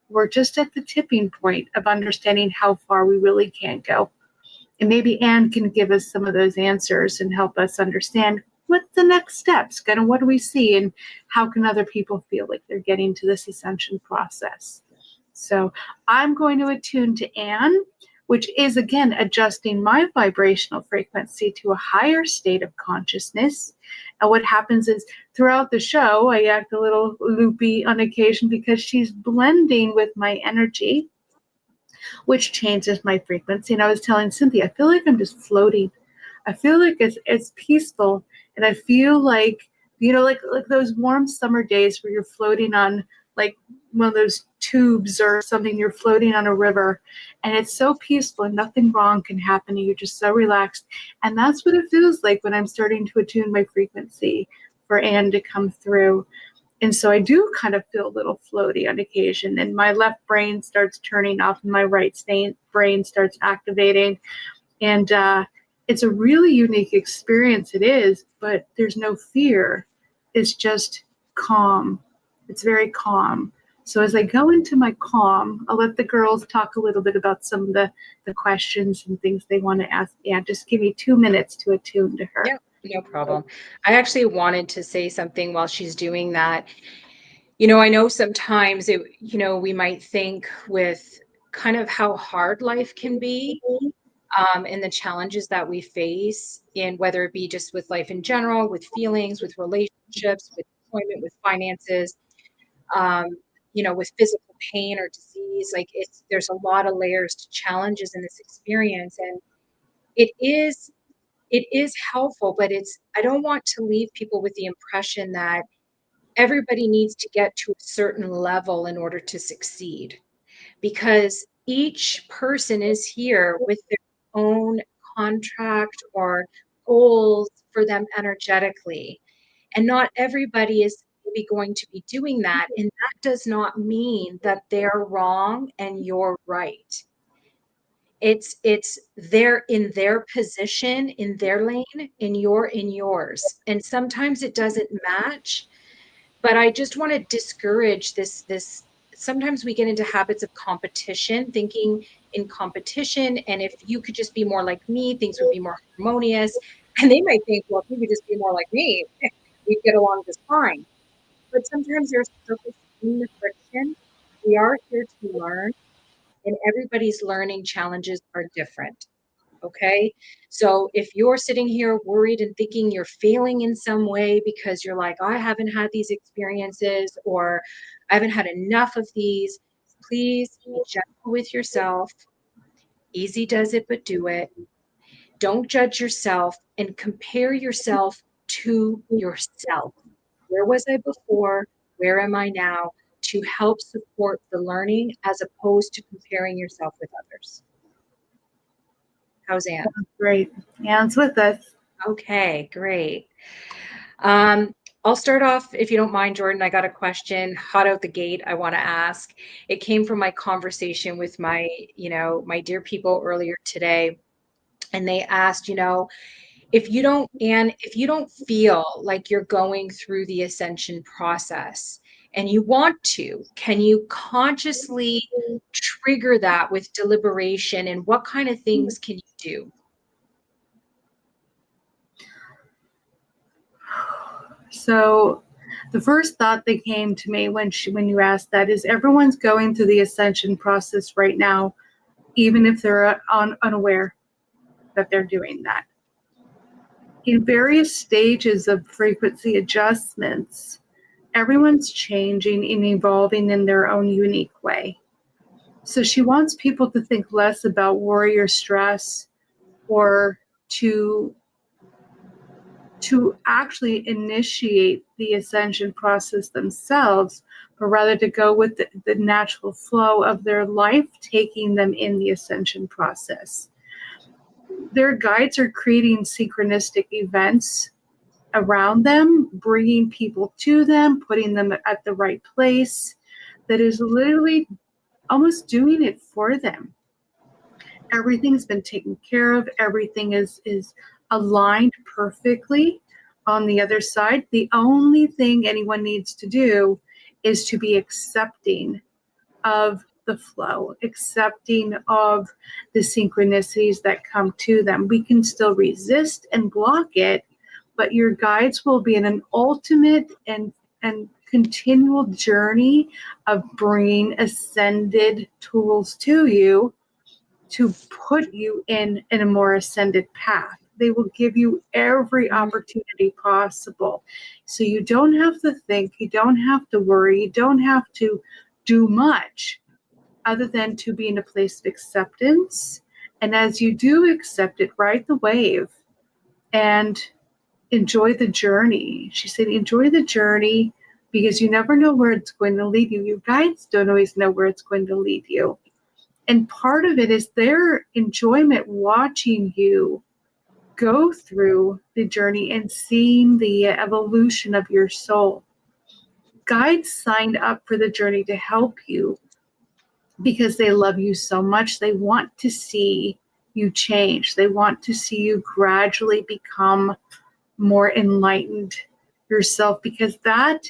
We're just at the tipping point of understanding how far we really can go. And maybe Anne can give us some of those answers and help us understand what's the next steps, kind of what do we see and how can other people feel like they're getting to this ascension process. So I'm going to attune to Anne, which is, again, adjusting my vibrational frequency to a higher state of consciousness. And what happens is throughout the show, I act a little loopy on occasion because she's blending with my energy, which changes my frequency. And I was telling Cynthia, I feel like I'm just floating. I feel like it's peaceful. And I feel like, like those warm summer days where you're floating on like one of those tubes or something, you're floating on a river and it's so peaceful and nothing wrong can happen. And you're just so relaxed. And that's what it feels like when I'm starting to attune my frequency for Anne to come through. And so I do kind of feel a little floaty on occasion, and my left brain starts turning off and my right brain starts activating. And it's a really unique experience. It is, but there's no fear. It's just calm. It's very calm. So as I go into my calm, I'll let the girls talk a little bit about some of the questions and things they want to ask. Yeah, just give me 2 minutes to attune to her. Yeah, no problem. I actually wanted to say something while she's doing that. I know sometimes we might think with kind of how hard life can be, and the challenges that we face in whether it be just with life in general, with feelings, with relationships, with employment, with finances, with physical pain or disease. Like there's a lot of layers to challenges in this experience. And it is helpful, but I don't want to leave people with the impression that everybody needs to get to a certain level in order to succeed, because each person is here with their own contract or goals for them energetically. And not everybody is maybe going to be doing that. And that does not mean that they're wrong and you're right. It's they're in their position, in their lane, and you're in yours. And sometimes it doesn't match. But I just want to discourage this. Sometimes we get into habits of competition, thinking in competition. And if you could just be more like me, things would be more harmonious. And they might think, well, if you could just be more like me, we'd get along just fine. But sometimes there's purpose in the friction. We are here to learn, and everybody's learning challenges are different. Okay. So if you're sitting here worried and thinking you're failing in some way because you're like, I haven't had these experiences or I haven't had enough of these, please be gentle with yourself. Easy does it, but do it. Don't judge yourself and compare yourself to yourself. Where was I before? Where am I now? To help support the learning as opposed to comparing yourself with others. How's Anne? Great. Anne's with us. Okay, great. I'll start off, if you don't mind, Jordan. I got a question hot out the gate I want to ask. It came from my conversation with my dear people earlier today. And they asked, if you don't feel like you're going through the ascension process and you want to, can you consciously trigger that with deliberation, and what kind of things can you do? So the first thought that came to me when you asked that is everyone's going through the ascension process right now, even if they're unaware that they're doing that. In various stages of frequency adjustments, everyone's changing and evolving in their own unique way. So she wants people to think less about worry or stress, or to actually initiate the ascension process themselves, but rather to go with the natural flow of their life, taking them in the ascension process. Their guides are creating synchronistic events around them, bringing people to them, putting them at the right place, that is literally almost doing it for them. Everything's been taken care of. Everything is aligned perfectly on the other side. The only thing anyone needs to do is to be accepting of the flow, accepting of the synchronicities that come to them. We can still resist and block it, but your guides will be in an ultimate and continual journey of bringing ascended tools to you to put you in a more ascended path. They will give you every opportunity possible. So you don't have to think, you don't have to worry, you don't have to do much other than to be in a place of acceptance. And as you do accept it, ride the wave and enjoy the journey. She said, enjoy the journey, because you never know where it's going to lead you. Your guides don't always know where it's going to lead you. And part of it is their enjoyment watching you go through the journey and seeing the evolution of your soul. Guides signed up for the journey to help you because they love you so much. They want to see you change. They want to see you gradually become more enlightened yourself, because that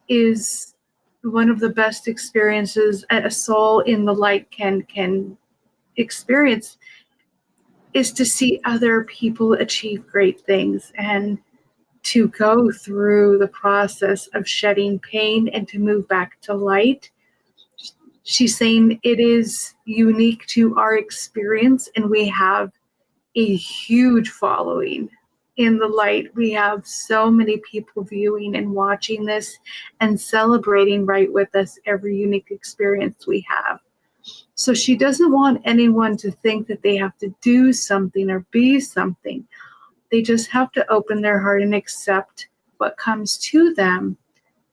is one of the best experiences a soul in the light can experience, is to see other people achieve great things and to go through the process of shedding pain and to move back to light. She's saying it is unique to our experience, and we have a huge following in the light. We have so many people viewing and watching this and celebrating right with us every unique experience we have. So she doesn't want anyone to think that they have to do something or be something. They just have to open their heart and accept what comes to them.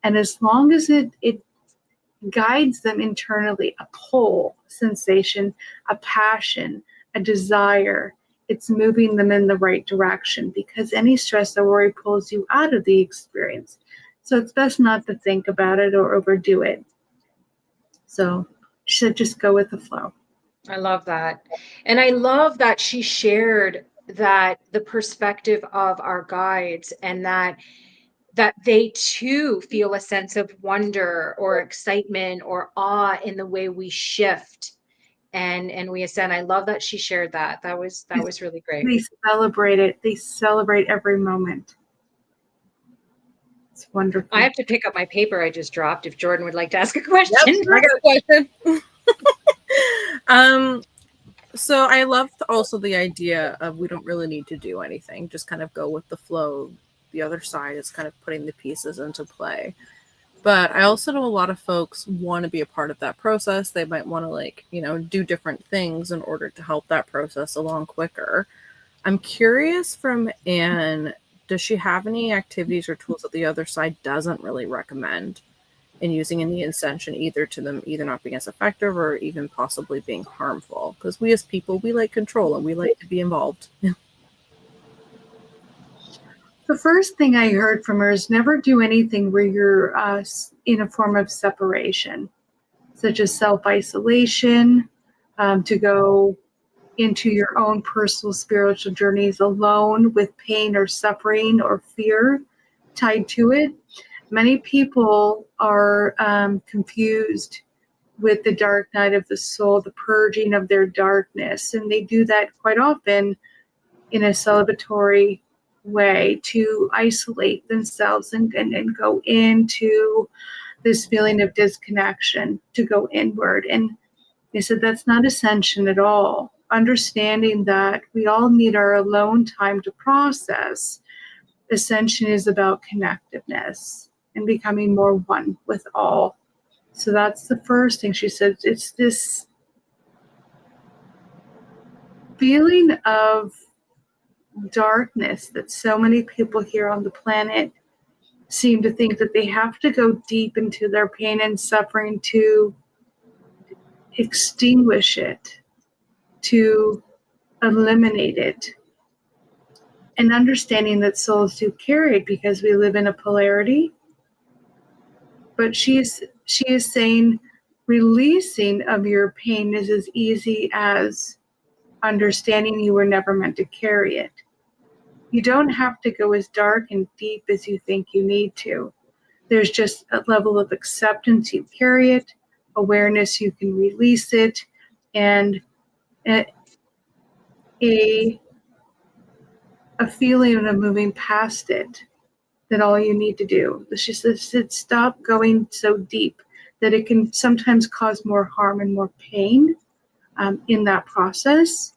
And as long as it guides them internally, a pull sensation, a passion, a desire, it's moving them in the right direction, because any stress or worry pulls you out of the experience. So it's best not to think about it or overdo it. So she said, just go with the flow. I love that. And I love that she shared that the perspective of our guides, and that they too feel a sense of wonder or excitement or awe in the way we shift and we ascend. I love that she shared that. That was really great. They celebrate it. They celebrate every moment. It's wonderful. I have to pick up my paper I just dropped if Jordan would like to ask a question. Yep, I got a question. So I love also the idea of we don't really need to do anything, just kind of go with the flow. The other side is kind of putting the pieces into play. But I also know a lot of folks want to be a part of that process. They might want to, like, you know, do different things in order to help that process along quicker. I'm curious from Anne, does she have any activities or tools that the other side doesn't really recommend in using in the ascension, either to them either not being as effective or even possibly being harmful? Because we as people, we like control and we like to be involved. The first thing I heard from her is never do anything where you're in a form of separation, such as self-isolation, to go into your own personal spiritual journeys alone with pain or suffering or fear tied to it. Many people are confused with the dark night of the soul, the purging of their darkness, and they do that quite often in a celebratory way to isolate themselves and go into this feeling of disconnection, to go inward. And they said that's not ascension at all. Understanding that we all need our alone time to process. Ascension is about connectiveness and becoming more one with all. So that's the first thing she said. It's this feeling of darkness that so many people here on the planet seem to think that they have to go deep into their pain and suffering to extinguish it, to eliminate it, and understanding that souls do carry it because we live in a polarity. But she is saying releasing of your pain is as easy as understanding you were never meant to carry it. You don't have to go as dark and deep as you think you need to. There's just a level of acceptance, you carry it, awareness, you can release it, and a feeling of moving past it, that all you need to do. She says, stop going so deep, that it can sometimes cause more harm and more pain in that process.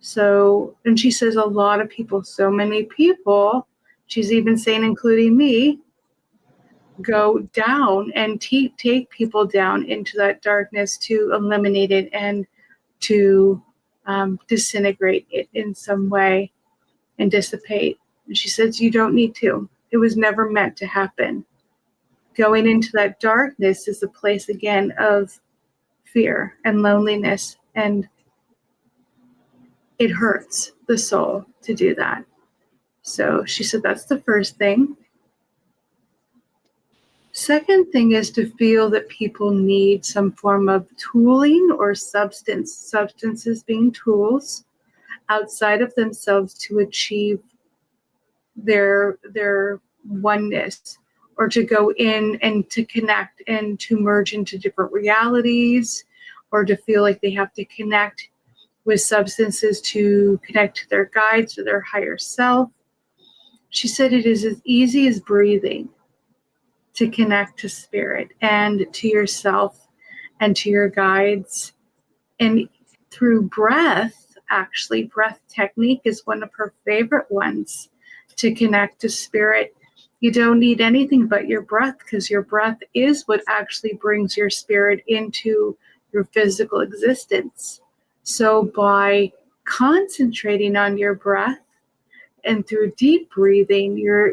So, and she says a lot of people, so many people, she's even saying, including me, go down and take people down into that darkness to eliminate it and to disintegrate it in some way and dissipate. And she says, you don't need to. It was never meant to happen. Going into that darkness is a place, again, of fear and loneliness, and it hurts the soul to do that. So she said that's the first thing. Second thing is to feel that people need some form of tooling or substances being tools outside of themselves to achieve their oneness, or to go in and to connect and to merge into different realities, or to feel like they have to connect with substances to connect to their guides or their higher self. She said it is as easy as breathing to connect to spirit and to yourself and to your guides. And through breath, actually, breath technique is one of her favorite ones to connect to spirit. You don't need anything but your breath, because your breath is what actually brings your spirit into your physical existence. So by concentrating on your breath and through deep breathing, you're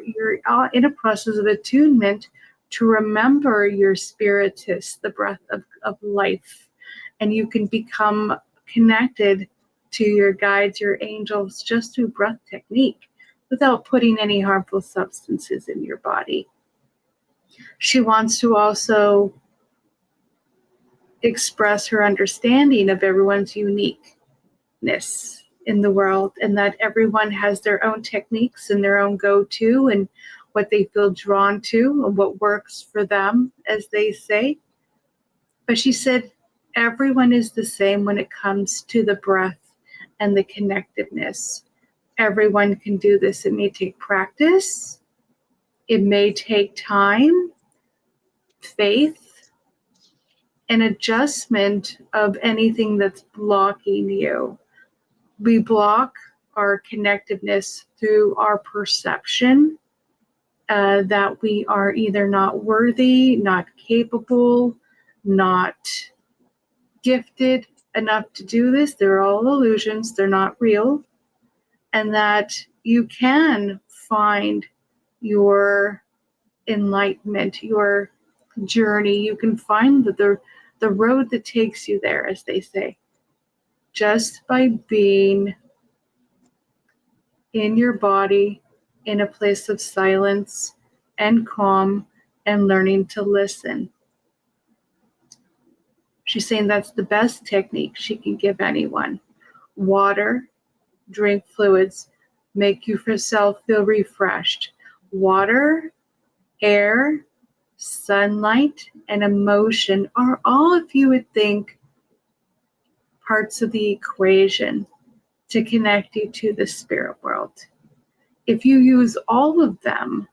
in a process of attunement to remember your spiritus, the breath of life. And you can become connected to your guides, your angels, just through breath technique without putting any harmful substances in your body. She wants to also express her understanding of everyone's uniqueness in the world, and that everyone has their own techniques and their own go-to and what they feel drawn to and what works for them, as they say. But she said everyone is the same when it comes to the breath and the connectiveness. Everyone can do this. It may take practice. It may take time, faith, an adjustment of anything that's blocking you. We block our connectiveness through our perception that we are either not worthy, not capable, not gifted enough to do this. They're all illusions. They're not real. And that you can find your enlightenment, your journey. You can find the road that takes you there, as they say, just by being in your body, in a place of silence and calm, and learning to listen. She's saying that's the best technique she can give anyone. Water, drink fluids, make yourself feel refreshed. Water, air, sunlight, and emotion are all, if you would think, parts of the equation to connect you to the spirit world. If you use all of them,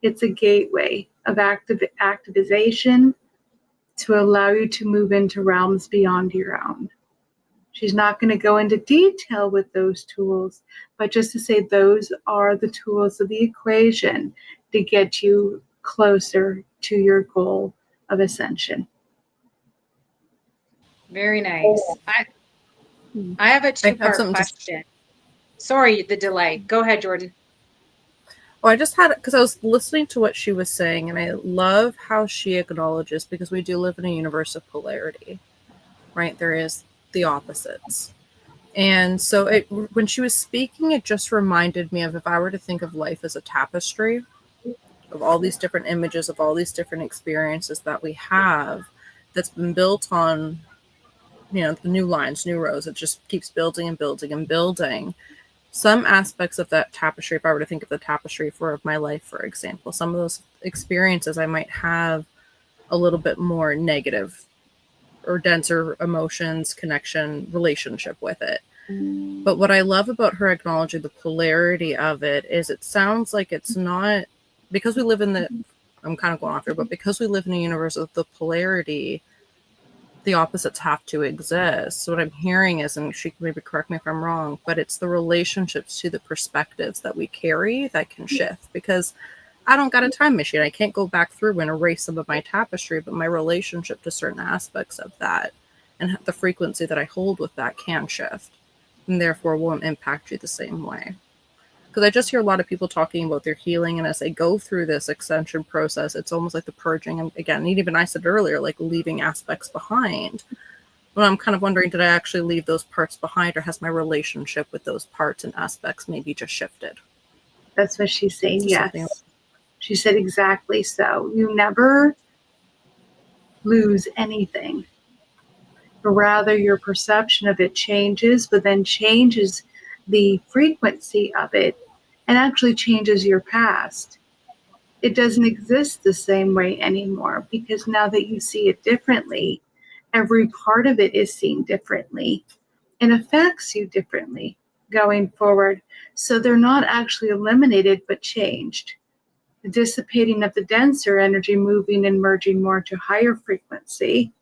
it's a gateway of activization to allow you to move into realms beyond your own. She's not going to go into detail with those tools, but just to say those are the tools of the equation to get you closer to your goal of ascension. Very nice. I have a two-part question. Sorry, the delay. Go ahead, Jordan. Oh, I just had it because I was listening to what she was saying, and I love how she acknowledges, because we do live in a universe of polarity, right? There is the opposites. And so when she was speaking, it just reminded me of, if I were to think of life as a tapestry of all these different images, of all these different experiences that we have, that's been built on, the new lines, new rows. It just keeps building and building and building. Some aspects of that tapestry, if I were to think of the tapestry for my life, for example, some of those experiences I might have a little bit more negative or denser emotions, connection, relationship with it. But what I love about her acknowledging the polarity of it is, it sounds like it's not, because we live in I'm kind of going off here, but because we live in a universe of the polarity, the opposites have to exist. So what I'm hearing is, and she can maybe correct me if I'm wrong, but it's the relationships to the perspectives that we carry that can shift, because I don't got a time machine. I can't go back through and erase some of my tapestry, but my relationship to certain aspects of that and the frequency that I hold with that can shift, and therefore won't impact you the same way. Because I just hear a lot of people talking about their healing, and as they go through this ascension process, it's almost like the purging. And again, even I said earlier, like leaving aspects behind. But I'm kind of wondering, did I actually leave those parts behind, or has my relationship with those parts and aspects maybe just shifted? That's what she's saying, yes. She said exactly so. You never lose anything. Rather, your perception of it changes, but then changes the frequency of it and actually changes your past. It doesn't exist the same way anymore, because now that you see it differently, every part of it is seen differently and affects you differently going forward. So they're not actually eliminated, but changed. The dissipating of the denser energy, moving and merging more to higher frequency.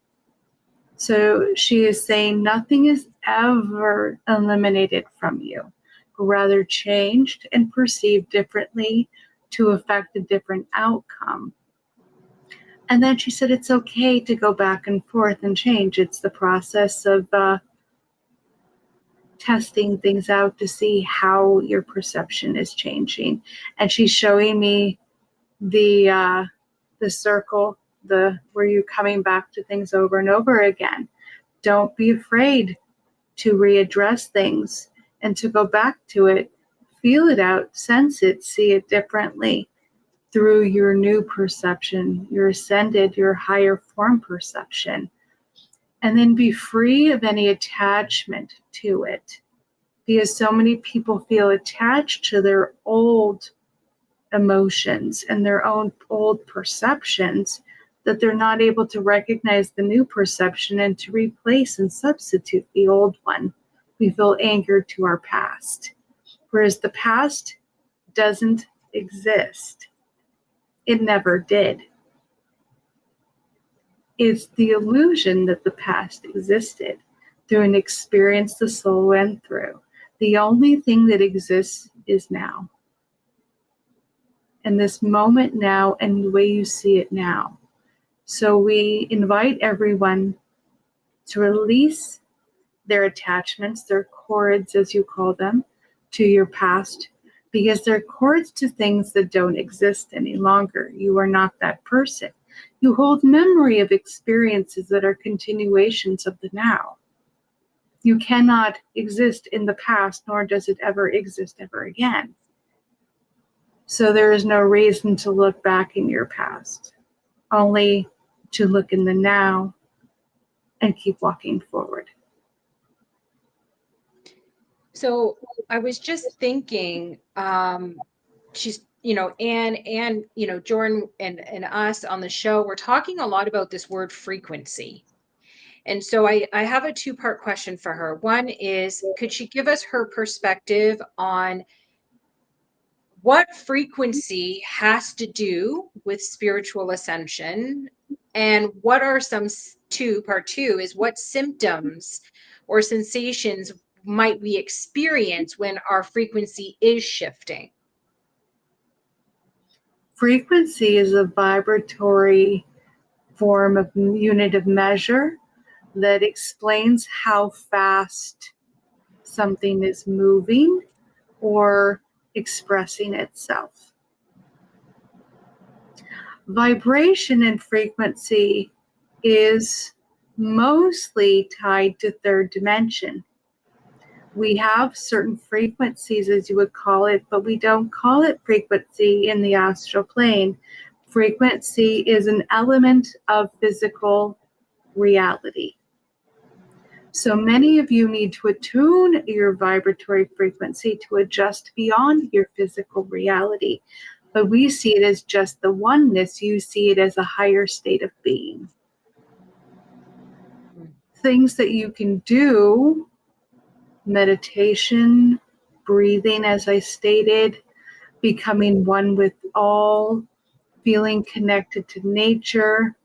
So she is saying nothing is ever eliminated from you, but rather changed and perceived differently to affect a different outcome. And then she said it's okay to go back and forth and change. It's the process of testing things out to see how your perception is changing. And she's showing me the circle, where you're coming back to things over and over again. Don't be afraid to readdress things and to go back to it, feel it out, sense it, see it differently through your new perception, your ascended, your higher form perception. And then be free of any attachment to it, because so many people feel attached to their old emotions and their own old perceptions, that they're not able to recognize the new perception and to replace and substitute the old one. We feel anchored to our past, whereas the past doesn't exist. It never did. It's the illusion that the past existed through an experience the soul went through. The only thing that exists is now. and this moment now and the way you see it now. So we invite everyone to release their attachments, their cords, as you call them, to your past, because they're cords to things that don't exist any longer. You are not that person. You hold memory of experiences that are continuations of the now. You cannot exist in the past, nor does it ever exist ever again. So there is no reason to look back in your past, only to look in the now and keep walking forward. So I was just thinking, she's, Anne and, Jordan and us on the show, we're talking a lot about this word frequency. And so I have a two-part question for her. One is, could she give us her perspective on what frequency has to do with spiritual ascension? And what are part two is, what symptoms or sensations might we experience when our frequency is shifting? Frequency is a vibratory form of unit of measure that explains how fast something is moving or expressing itself. Vibration and frequency is mostly tied to third dimension. We have certain frequencies, as you would call it, but we don't call it frequency in the astral plane. Frequency is an element of physical reality. So many of you need to attune your vibratory frequency to adjust beyond your physical reality. But we see it as just the oneness. You see it as a higher state of being. Things that you can do: meditation, breathing, as I stated, becoming one with all, feeling connected to nature.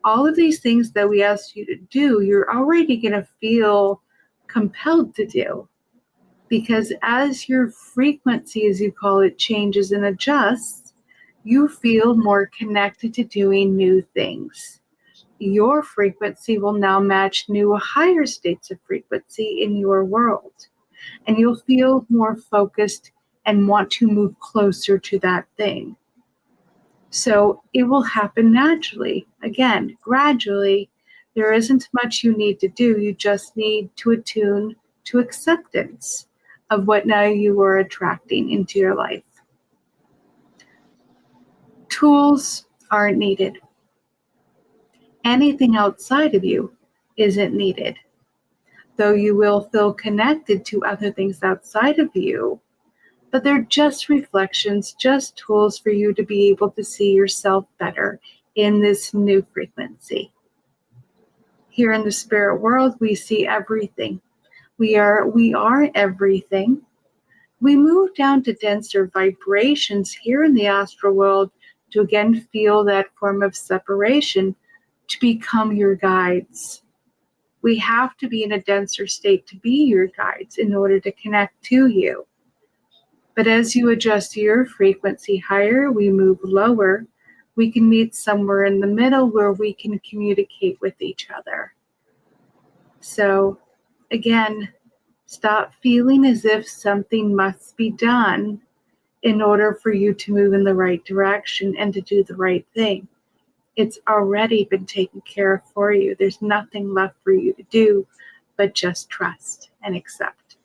All of these things that we ask you to do, you're already going to feel compelled to do. Because as your frequency, as you call it, changes and adjusts, you feel more connected to doing new things. Your frequency will now match new higher states of frequency in your world. And you'll feel more focused and want to move closer to that thing. So it will happen naturally. Again, gradually. There isn't much you need to do. You just need to attune to acceptance of what now you are attracting into your life. Tools aren't needed. Anything outside of you isn't needed. Though you will feel connected to other things outside of you, but they're just reflections, just tools for you to be able to see yourself better in this new frequency. Here in the spirit world, we see everything. We are everything. We move down to denser vibrations here in the astral world to again feel that form of separation, to become your guides. We have to be in a denser state to be your guides in order to connect to you. But as you adjust your frequency higher, we move lower. We can meet somewhere in the middle where we can communicate with each other. So again, stop feeling as if something must be done in order for you to move in the right direction and to do the right thing. It's already been taken care of for you. There's nothing left for you to do but just trust and accept.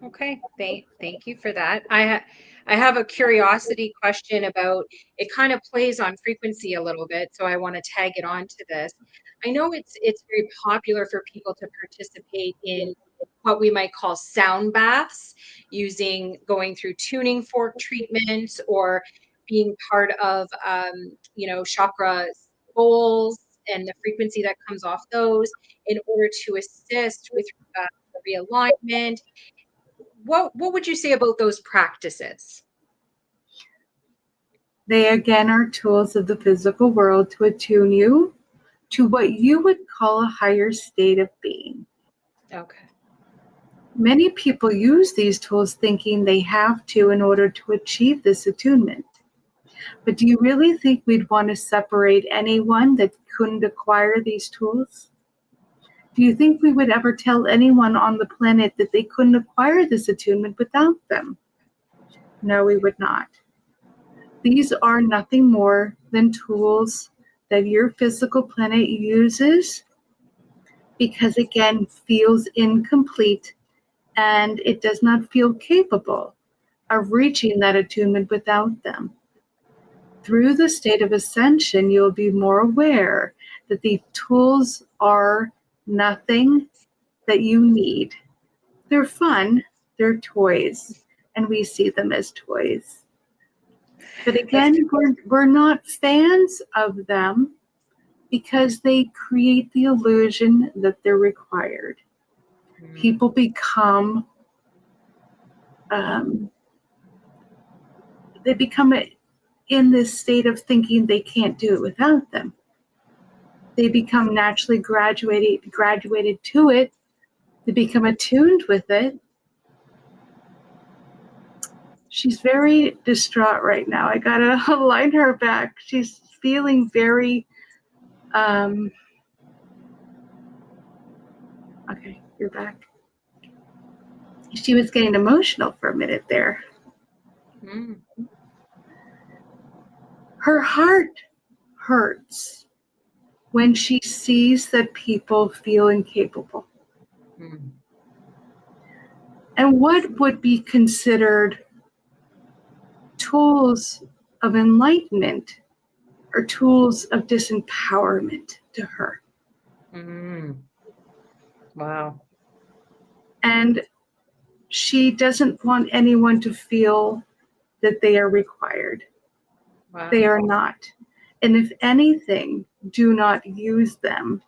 Okay, thank you for that. I have a curiosity question about, it kind of plays on frequency a little bit, so I want to tag it on to this. I know it's very popular for people to participate in what we might call sound baths, going through tuning fork treatments, or being part of chakra bowls and the frequency that comes off those, in order to assist with the realignment. What would you say about those practices? They again are tools of the physical world to attune you to what you would call a higher state of being. Okay. Many people use these tools thinking they have to in order to achieve this attunement. But do you really think we'd want to separate anyone that couldn't acquire these tools? Do you think we would ever tell anyone on the planet that they couldn't acquire this attunement without them? No, we would not. These are nothing more than tools that your physical planet uses because, again, feels incomplete and it does not feel capable of reaching that attunement without them. Through the state of ascension, you'll be more aware that the tools are nothing that you need. They're fun, they're toys, and we see them as toys. But again, we're not fans of them because they create the illusion that they're required. People become in this state of thinking they can't do it without them. They become naturally graduated to it. They become attuned with it. She's very distraught right now. I gotta align her back. She's feeling very, okay, you're back. She was getting emotional for a minute there. Her heart hurts when she sees that people feel incapable. And what would be considered tools of enlightenment or tools of disempowerment to her. Wow. And she doesn't want anyone to feel that they are required. Wow. They are not. And if anything, do not use them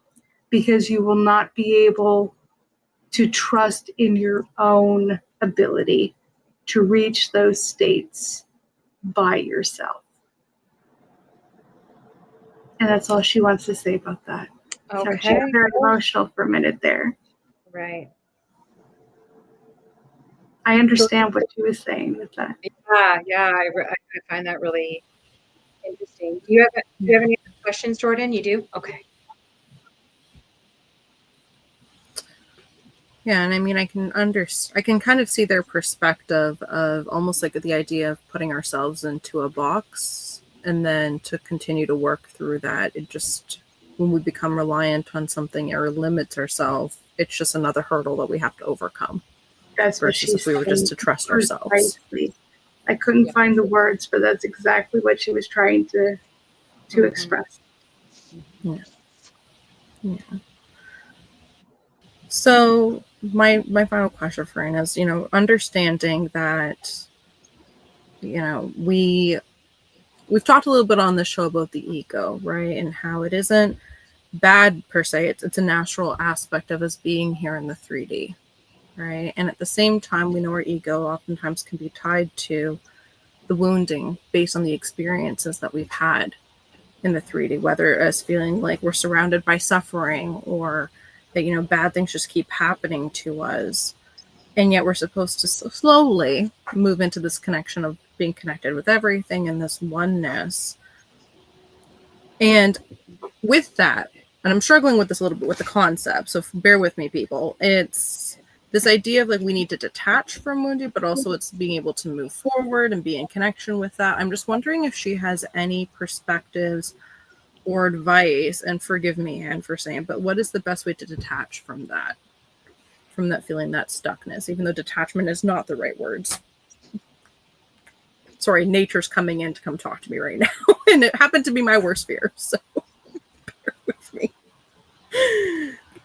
because you will not be able to trust in your own ability to reach those states by yourself. And that's all she wants to say about that. Okay. Sorry, she got very emotional for a minute there. Right. I understand what she was saying with that. Yeah. I find that really interesting. Do you have any other questions, Jordan? You do? Okay. Yeah, and I mean, I can kind of see their perspective of almost like the idea of putting ourselves into a box and then to continue to work through that. It just, when we become reliant on something or limits ourselves, it's just another hurdle that we have to overcome. That's what versus if we were just to trust ourselves. I couldn't find the words, but that's exactly what she was trying to express. Yeah. So my final question for Anne is, understanding that, we've talked a little bit on the show about the ego, right? And how it isn't bad per se. It's a natural aspect of us being here in the 3D, right? And at the same time, we know our ego oftentimes can be tied to the wounding based on the experiences that we've had in the 3D, whether it's feeling like we're surrounded by suffering or that, bad things just keep happening to us. And yet we're supposed to slowly move into this connection of being connected with everything and this oneness. And with that, and I'm struggling with this a little bit with the concept, so bear with me, people. It's this idea of like we need to detach from wounding, but also it's being able to move forward and be in connection with that. I'm just wondering if she has any perspectives or advice, and forgive me, Anne, for saying, but what is the best way to detach from that feeling, that stuckness, even though detachment is not the right words. Sorry, nature's coming in to come talk to me right now, and it happened to be my worst fear, so bear with me.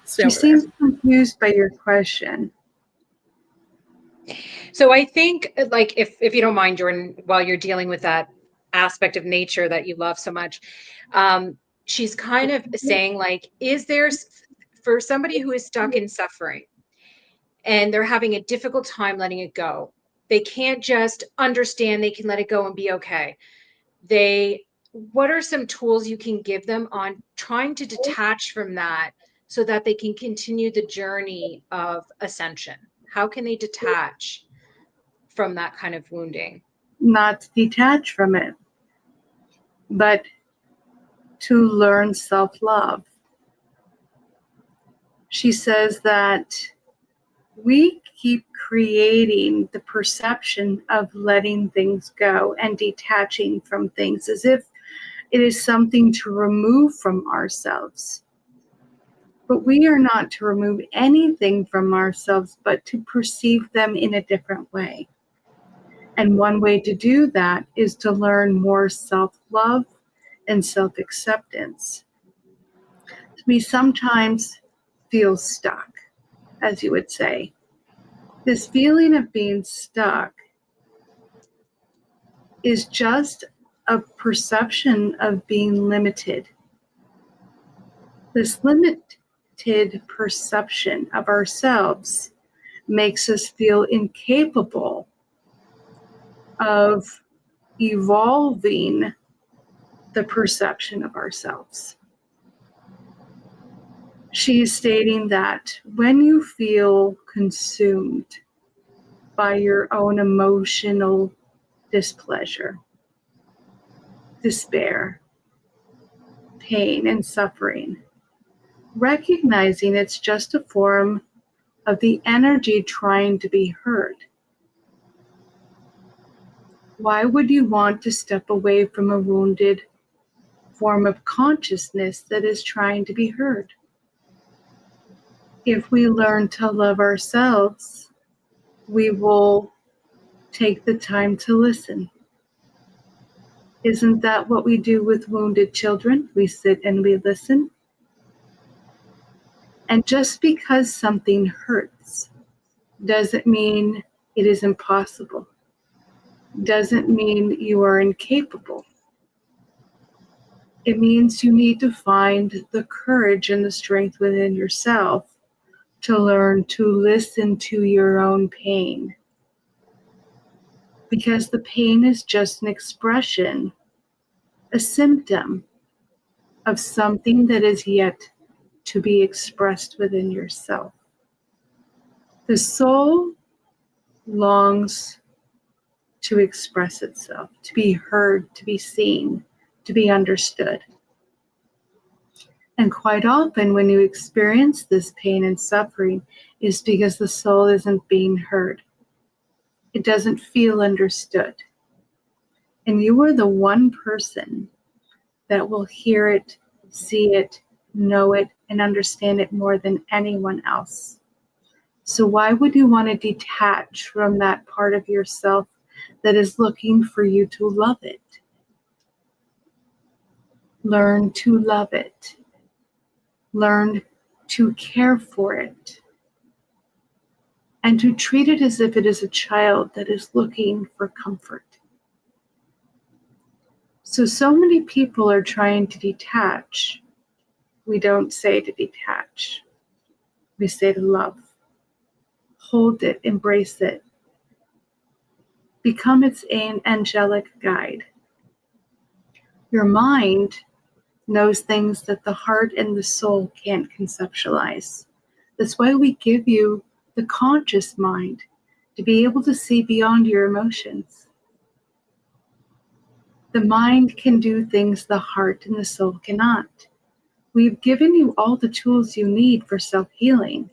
She seems confused by your question. So I think, like, if you don't mind, Jordan, while you're dealing with that aspect of nature that you love so much, she's kind of saying, like, is there, for somebody who is stuck in suffering and they're having a difficult time letting it go, they can't just understand they can let it go and be okay. What are some tools you can give them on trying to detach from that so that they can continue the journey of ascension? How can they detach from that kind of wounding? Not to detach from it, but to learn self-love. She says that we keep creating the perception of letting things go and detaching from things as if it is something to remove from ourselves. But we are not to remove anything from ourselves, but to perceive them in a different way. And one way to do that is to learn more self-love and self-acceptance. We sometimes feel stuck, as you would say. This feeling of being stuck is just a perception of being limited. This limited perception of ourselves makes us feel incapable of evolving the perception of ourselves. She is stating that when you feel consumed by your own emotional displeasure, despair, pain, and suffering, recognizing it's just a form of the energy trying to be heard. Why would you want to step away from a wounded form of consciousness that is trying to be heard? If we learn to love ourselves, we will take the time to listen. Isn't that what we do with wounded children? We sit and we listen. And just because something hurts doesn't mean it is impossible. Doesn't mean you are incapable. It means you need to find the courage and the strength within yourself to learn to listen to your own pain. Because the pain is just an expression, a symptom of something that is yet to be expressed within yourself. The soul longs to express itself, to be heard, to be seen, to be understood. And quite often when you experience this pain and suffering is because the soul isn't being heard. It doesn't feel understood. And you are the one person that will hear it, see it, know it, and understand it more than anyone else. So why would you want to detach from that part of yourself that is looking for you to love it? Learn to love it. Learn to care for it. And to treat it as if it is a child that is looking for comfort. So many people are trying to detach. We don't say to detach. We say to love. Hold it, embrace it. Become its angelic guide. Your mind knows things that the heart and the soul can't conceptualize. That's why we give you the conscious mind to be able to see beyond your emotions. The mind can do things the heart and the soul cannot. We've given you all the tools you need for self-healing.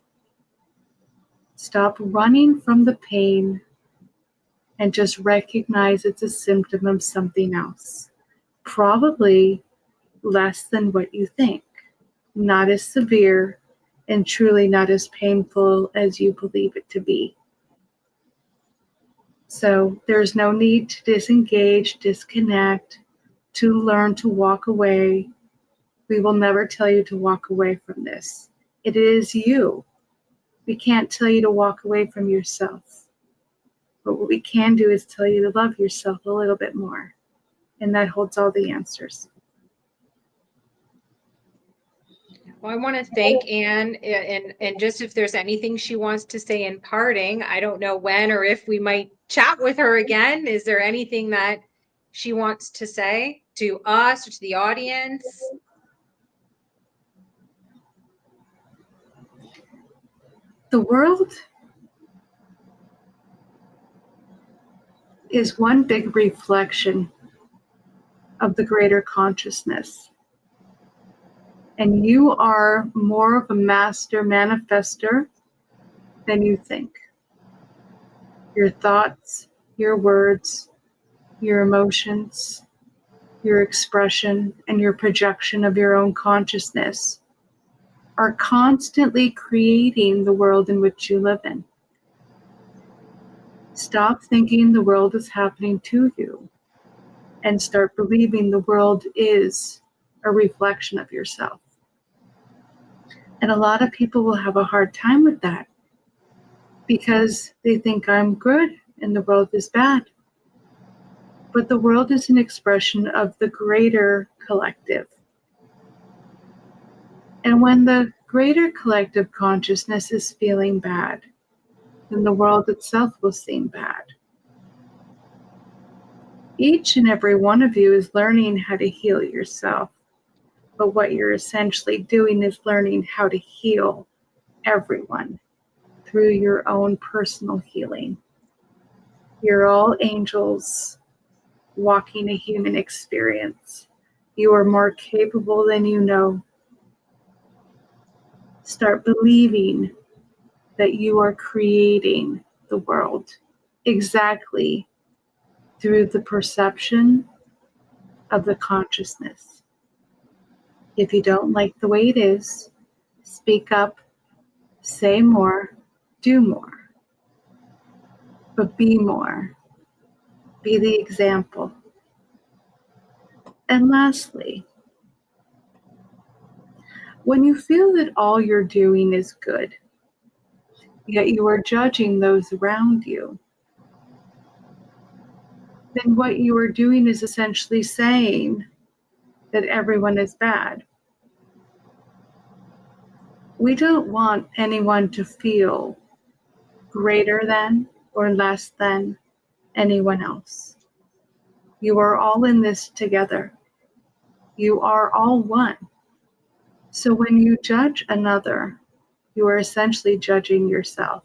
Stop running from the pain and just recognize it's a symptom of something else. Probably less than what you think. Not as severe and truly not as painful as you believe it to be. So there's no need to disengage, disconnect, to learn to walk away. We will never tell you to walk away from this. It is you. We can't tell you to walk away from yourself. But what we can do is tell you to love yourself a little bit more. And that holds all the answers. Well, I want to thank Anne, and just if there's anything she wants to say in parting, I don't know when or if we might chat with her again. Is there anything that she wants to say to us or to the audience? The world is one big reflection of the greater consciousness. And you are more of a master manifester than you think. Your thoughts, your words, your emotions, your expression, and your projection of your own consciousness are constantly creating the world in which you live in. Stop thinking the world is happening to you and start believing the world is a reflection of yourself. And a lot of people will have a hard time with that because they think I'm good and the world is bad. But the world is an expression of the greater collective. And when the greater collective consciousness is feeling bad, then the world itself will seem bad. Each and every one of you is learning how to heal yourself. But what you're essentially doing is learning how to heal everyone through your own personal healing. You're all angels walking a human experience. You are more capable than you know. Start believing that you are creating the world exactly through the perception of the consciousness. If you don't like the way it is, speak up, say more, do more, but be more. Be the example. And lastly, when you feel that all you're doing is good, yet you are judging those around you, then what you are doing is essentially saying that everyone is bad. We don't want anyone to feel greater than or less than anyone else. You are all in this together. You are all one. So when you judge another, you are essentially judging yourself,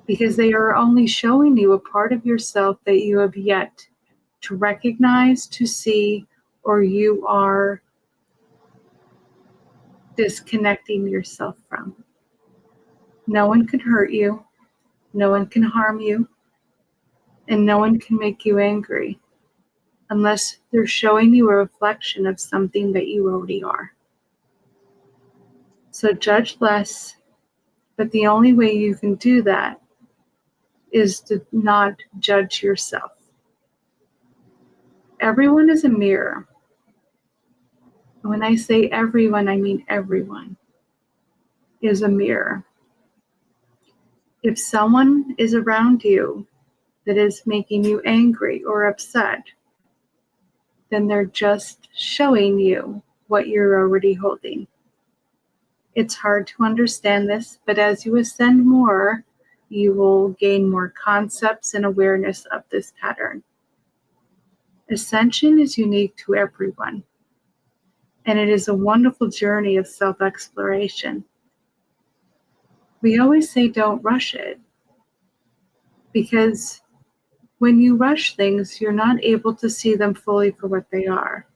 because they are only showing you a part of yourself that you have yet to recognize, to see, or you are disconnecting yourself from. No one can hurt you, no one can harm you, and no one can make you angry unless they're showing you a reflection of something that you already are. So judge less, but the only way you can do that is to not judge yourself. Everyone is a mirror. When I say everyone, I mean everyone is a mirror. If someone is around you that is making you angry or upset, then they're just showing you what you're already holding. It's hard to understand this, but as you ascend more, you will gain more concepts and awareness of this pattern. Ascension is unique to everyone, and it is a wonderful journey of self-exploration. We always say don't rush it, because when you rush things, you're not able to see them fully for what they are.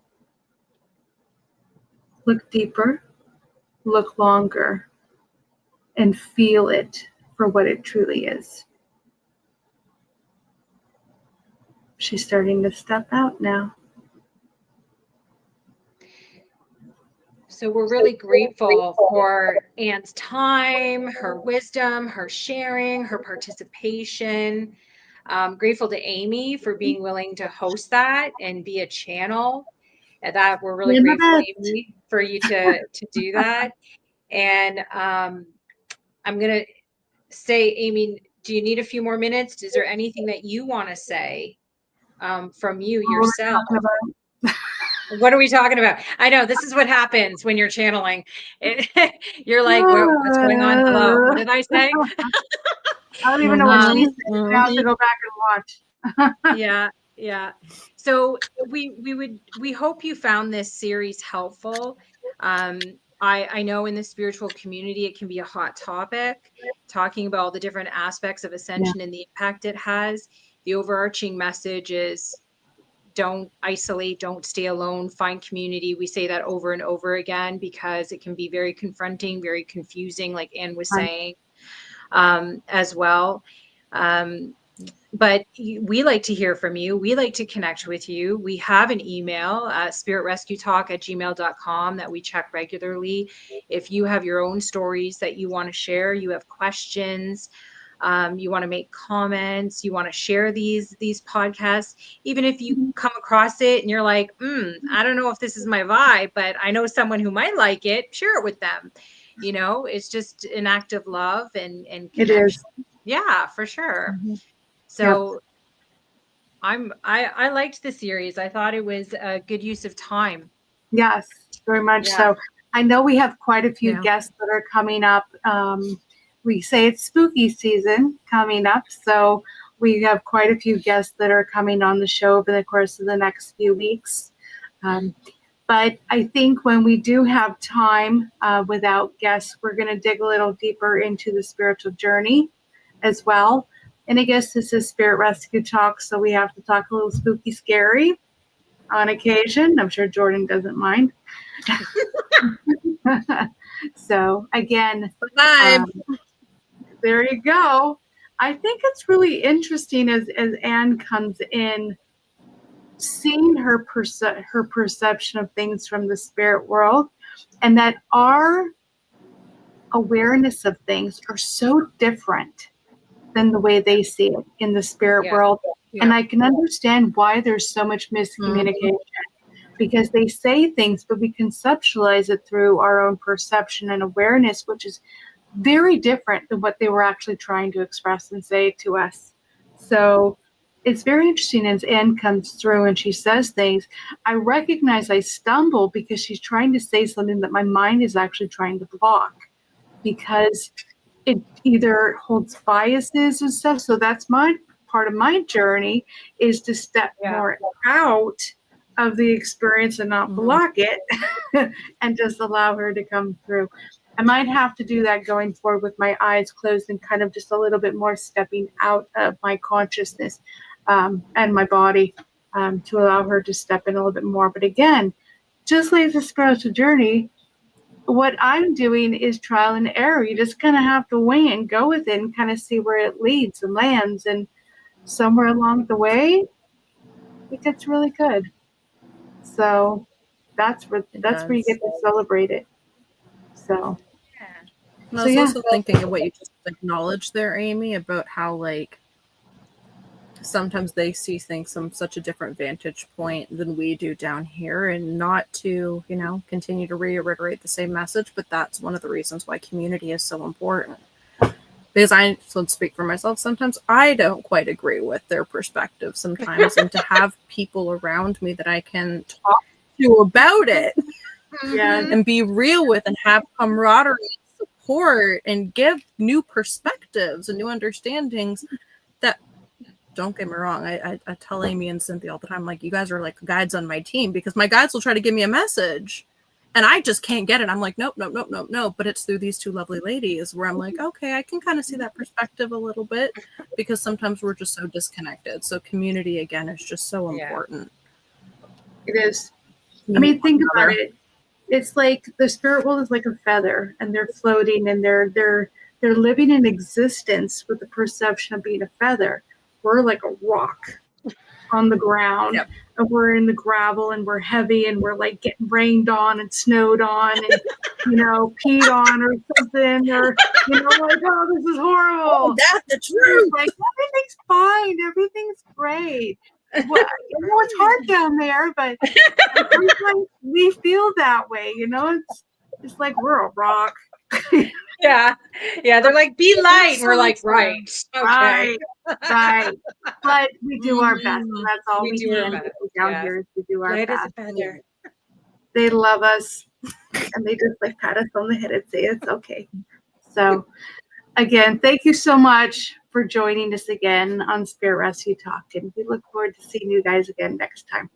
Look deeper, look longer, and feel it for what it truly is. She's starting to step out now. So we're really grateful for Anne's time, her wisdom, her sharing, her participation. Grateful to Amy for being willing to host that and be a channel. And that we're really grateful, Amy, for you to do that. And I'm going to say, Amy, do you need a few more minutes? Is there anything that you want to say from you yourself? What are we talking about? I know this is what happens when you're channeling. You're like, what's going on? Hello. What did I say? I don't even know what she said. I have to go back and watch. Yeah. So we hope you found this series helpful. I know in the spiritual community, it can be a hot topic, talking about all the different aspects of ascension and the impact it has. The overarching message is don't isolate, don't stay alone, find community. We say that over and over again because it can be very confronting, very confusing, like Anne was saying, as well. But we like to hear from you. We like to connect with you. We have an email, spiritrescuetalk@gmail.com, that we check regularly. If you have your own stories that you want to share, you have questions, you want to make comments, you want to share these podcasts, even if you come across it and you're like, I don't know if this is my vibe, but I know someone who might like it, share it with them. You know, it's just an act of love and connection. It is. Yeah, for sure. So I liked the series. I thought it was a good use of time. Yes, very much so. I know we have quite a few guests that are coming up. We say it's spooky season coming up, so we have quite a few guests that are coming on the show over the course of the next few weeks. But I think when we do have time without guests, we're going to dig a little deeper into the spiritual journey as well. And I guess this is Spirit Rescue Talk, so we have to talk a little spooky, scary on occasion. I'm sure Jordan doesn't mind. So again, there you go. I think it's really interesting as Anne comes in, seeing her perception of things from the spirit world, and that our awareness of things are so different than the way they see it in the spirit world. And I can understand why there's so much miscommunication, because they say things, but we conceptualize it through our own perception and awareness, which is very different than what they were actually trying to express and say to us. So it's very interesting as Anne comes through and she says things. I recognize I stumble because she's trying to say something that my mind is actually trying to block, because it either holds biases and stuff. So that's my part of my journey, is to step more out of the experience and not block it and just allow her to come through. I might have to do that going forward with my eyes closed and kind of just a little bit more stepping out of my consciousness and my body to allow her to step in a little bit more. But again, just like the spiritual journey, what I'm doing is trial and error. You just kind of have to wing it and go with it and kind of see where it leads and lands. And somewhere along the way, it gets really good. So that's where you get to celebrate it. So. And I was also thinking of what you just acknowledged there, Amy, about how like sometimes they see things from such a different vantage point than we do down here, and not to, continue to reiterate the same message, but that's one of the reasons why community is so important. Because I, let's speak for myself, sometimes I don't quite agree with their perspective sometimes, and to have people around me that I can talk to about it and be real with and have camaraderie, support, and give new perspectives and new understandings that, don't get me wrong, I tell Amy and Cynthia all the time, like, you guys are like guides on my team, because my guides will try to give me a message and I just can't get it. I'm like, nope. But it's through these two lovely ladies where I'm like, okay, I can kind of see that perspective a little bit, because sometimes we're just so disconnected. So community, again, is just so important. It is. I mean, think about it. It's like the spirit world is like a feather, and they're floating, and they're living in existence with the perception of being a feather. We're like a rock on the ground, and we're in the gravel, and we're heavy, and we're like getting rained on and snowed on and peed on or something, or like, oh, this is horrible. Oh, that's the truth. Like, everything's fine, everything's great. Well, it's hard down there, but sometimes we feel that way. It's like we're a rock. Yeah. They're like, be light. We're like, right. Okay. Right. But we do our best, and that's all we can do down here is to do our light best. As a feather. They love us, and they just like pat us on the head and say it's okay. So, again, thank you so much for joining us again on Spirit Rescue Talk, and we look forward to seeing you guys again next time.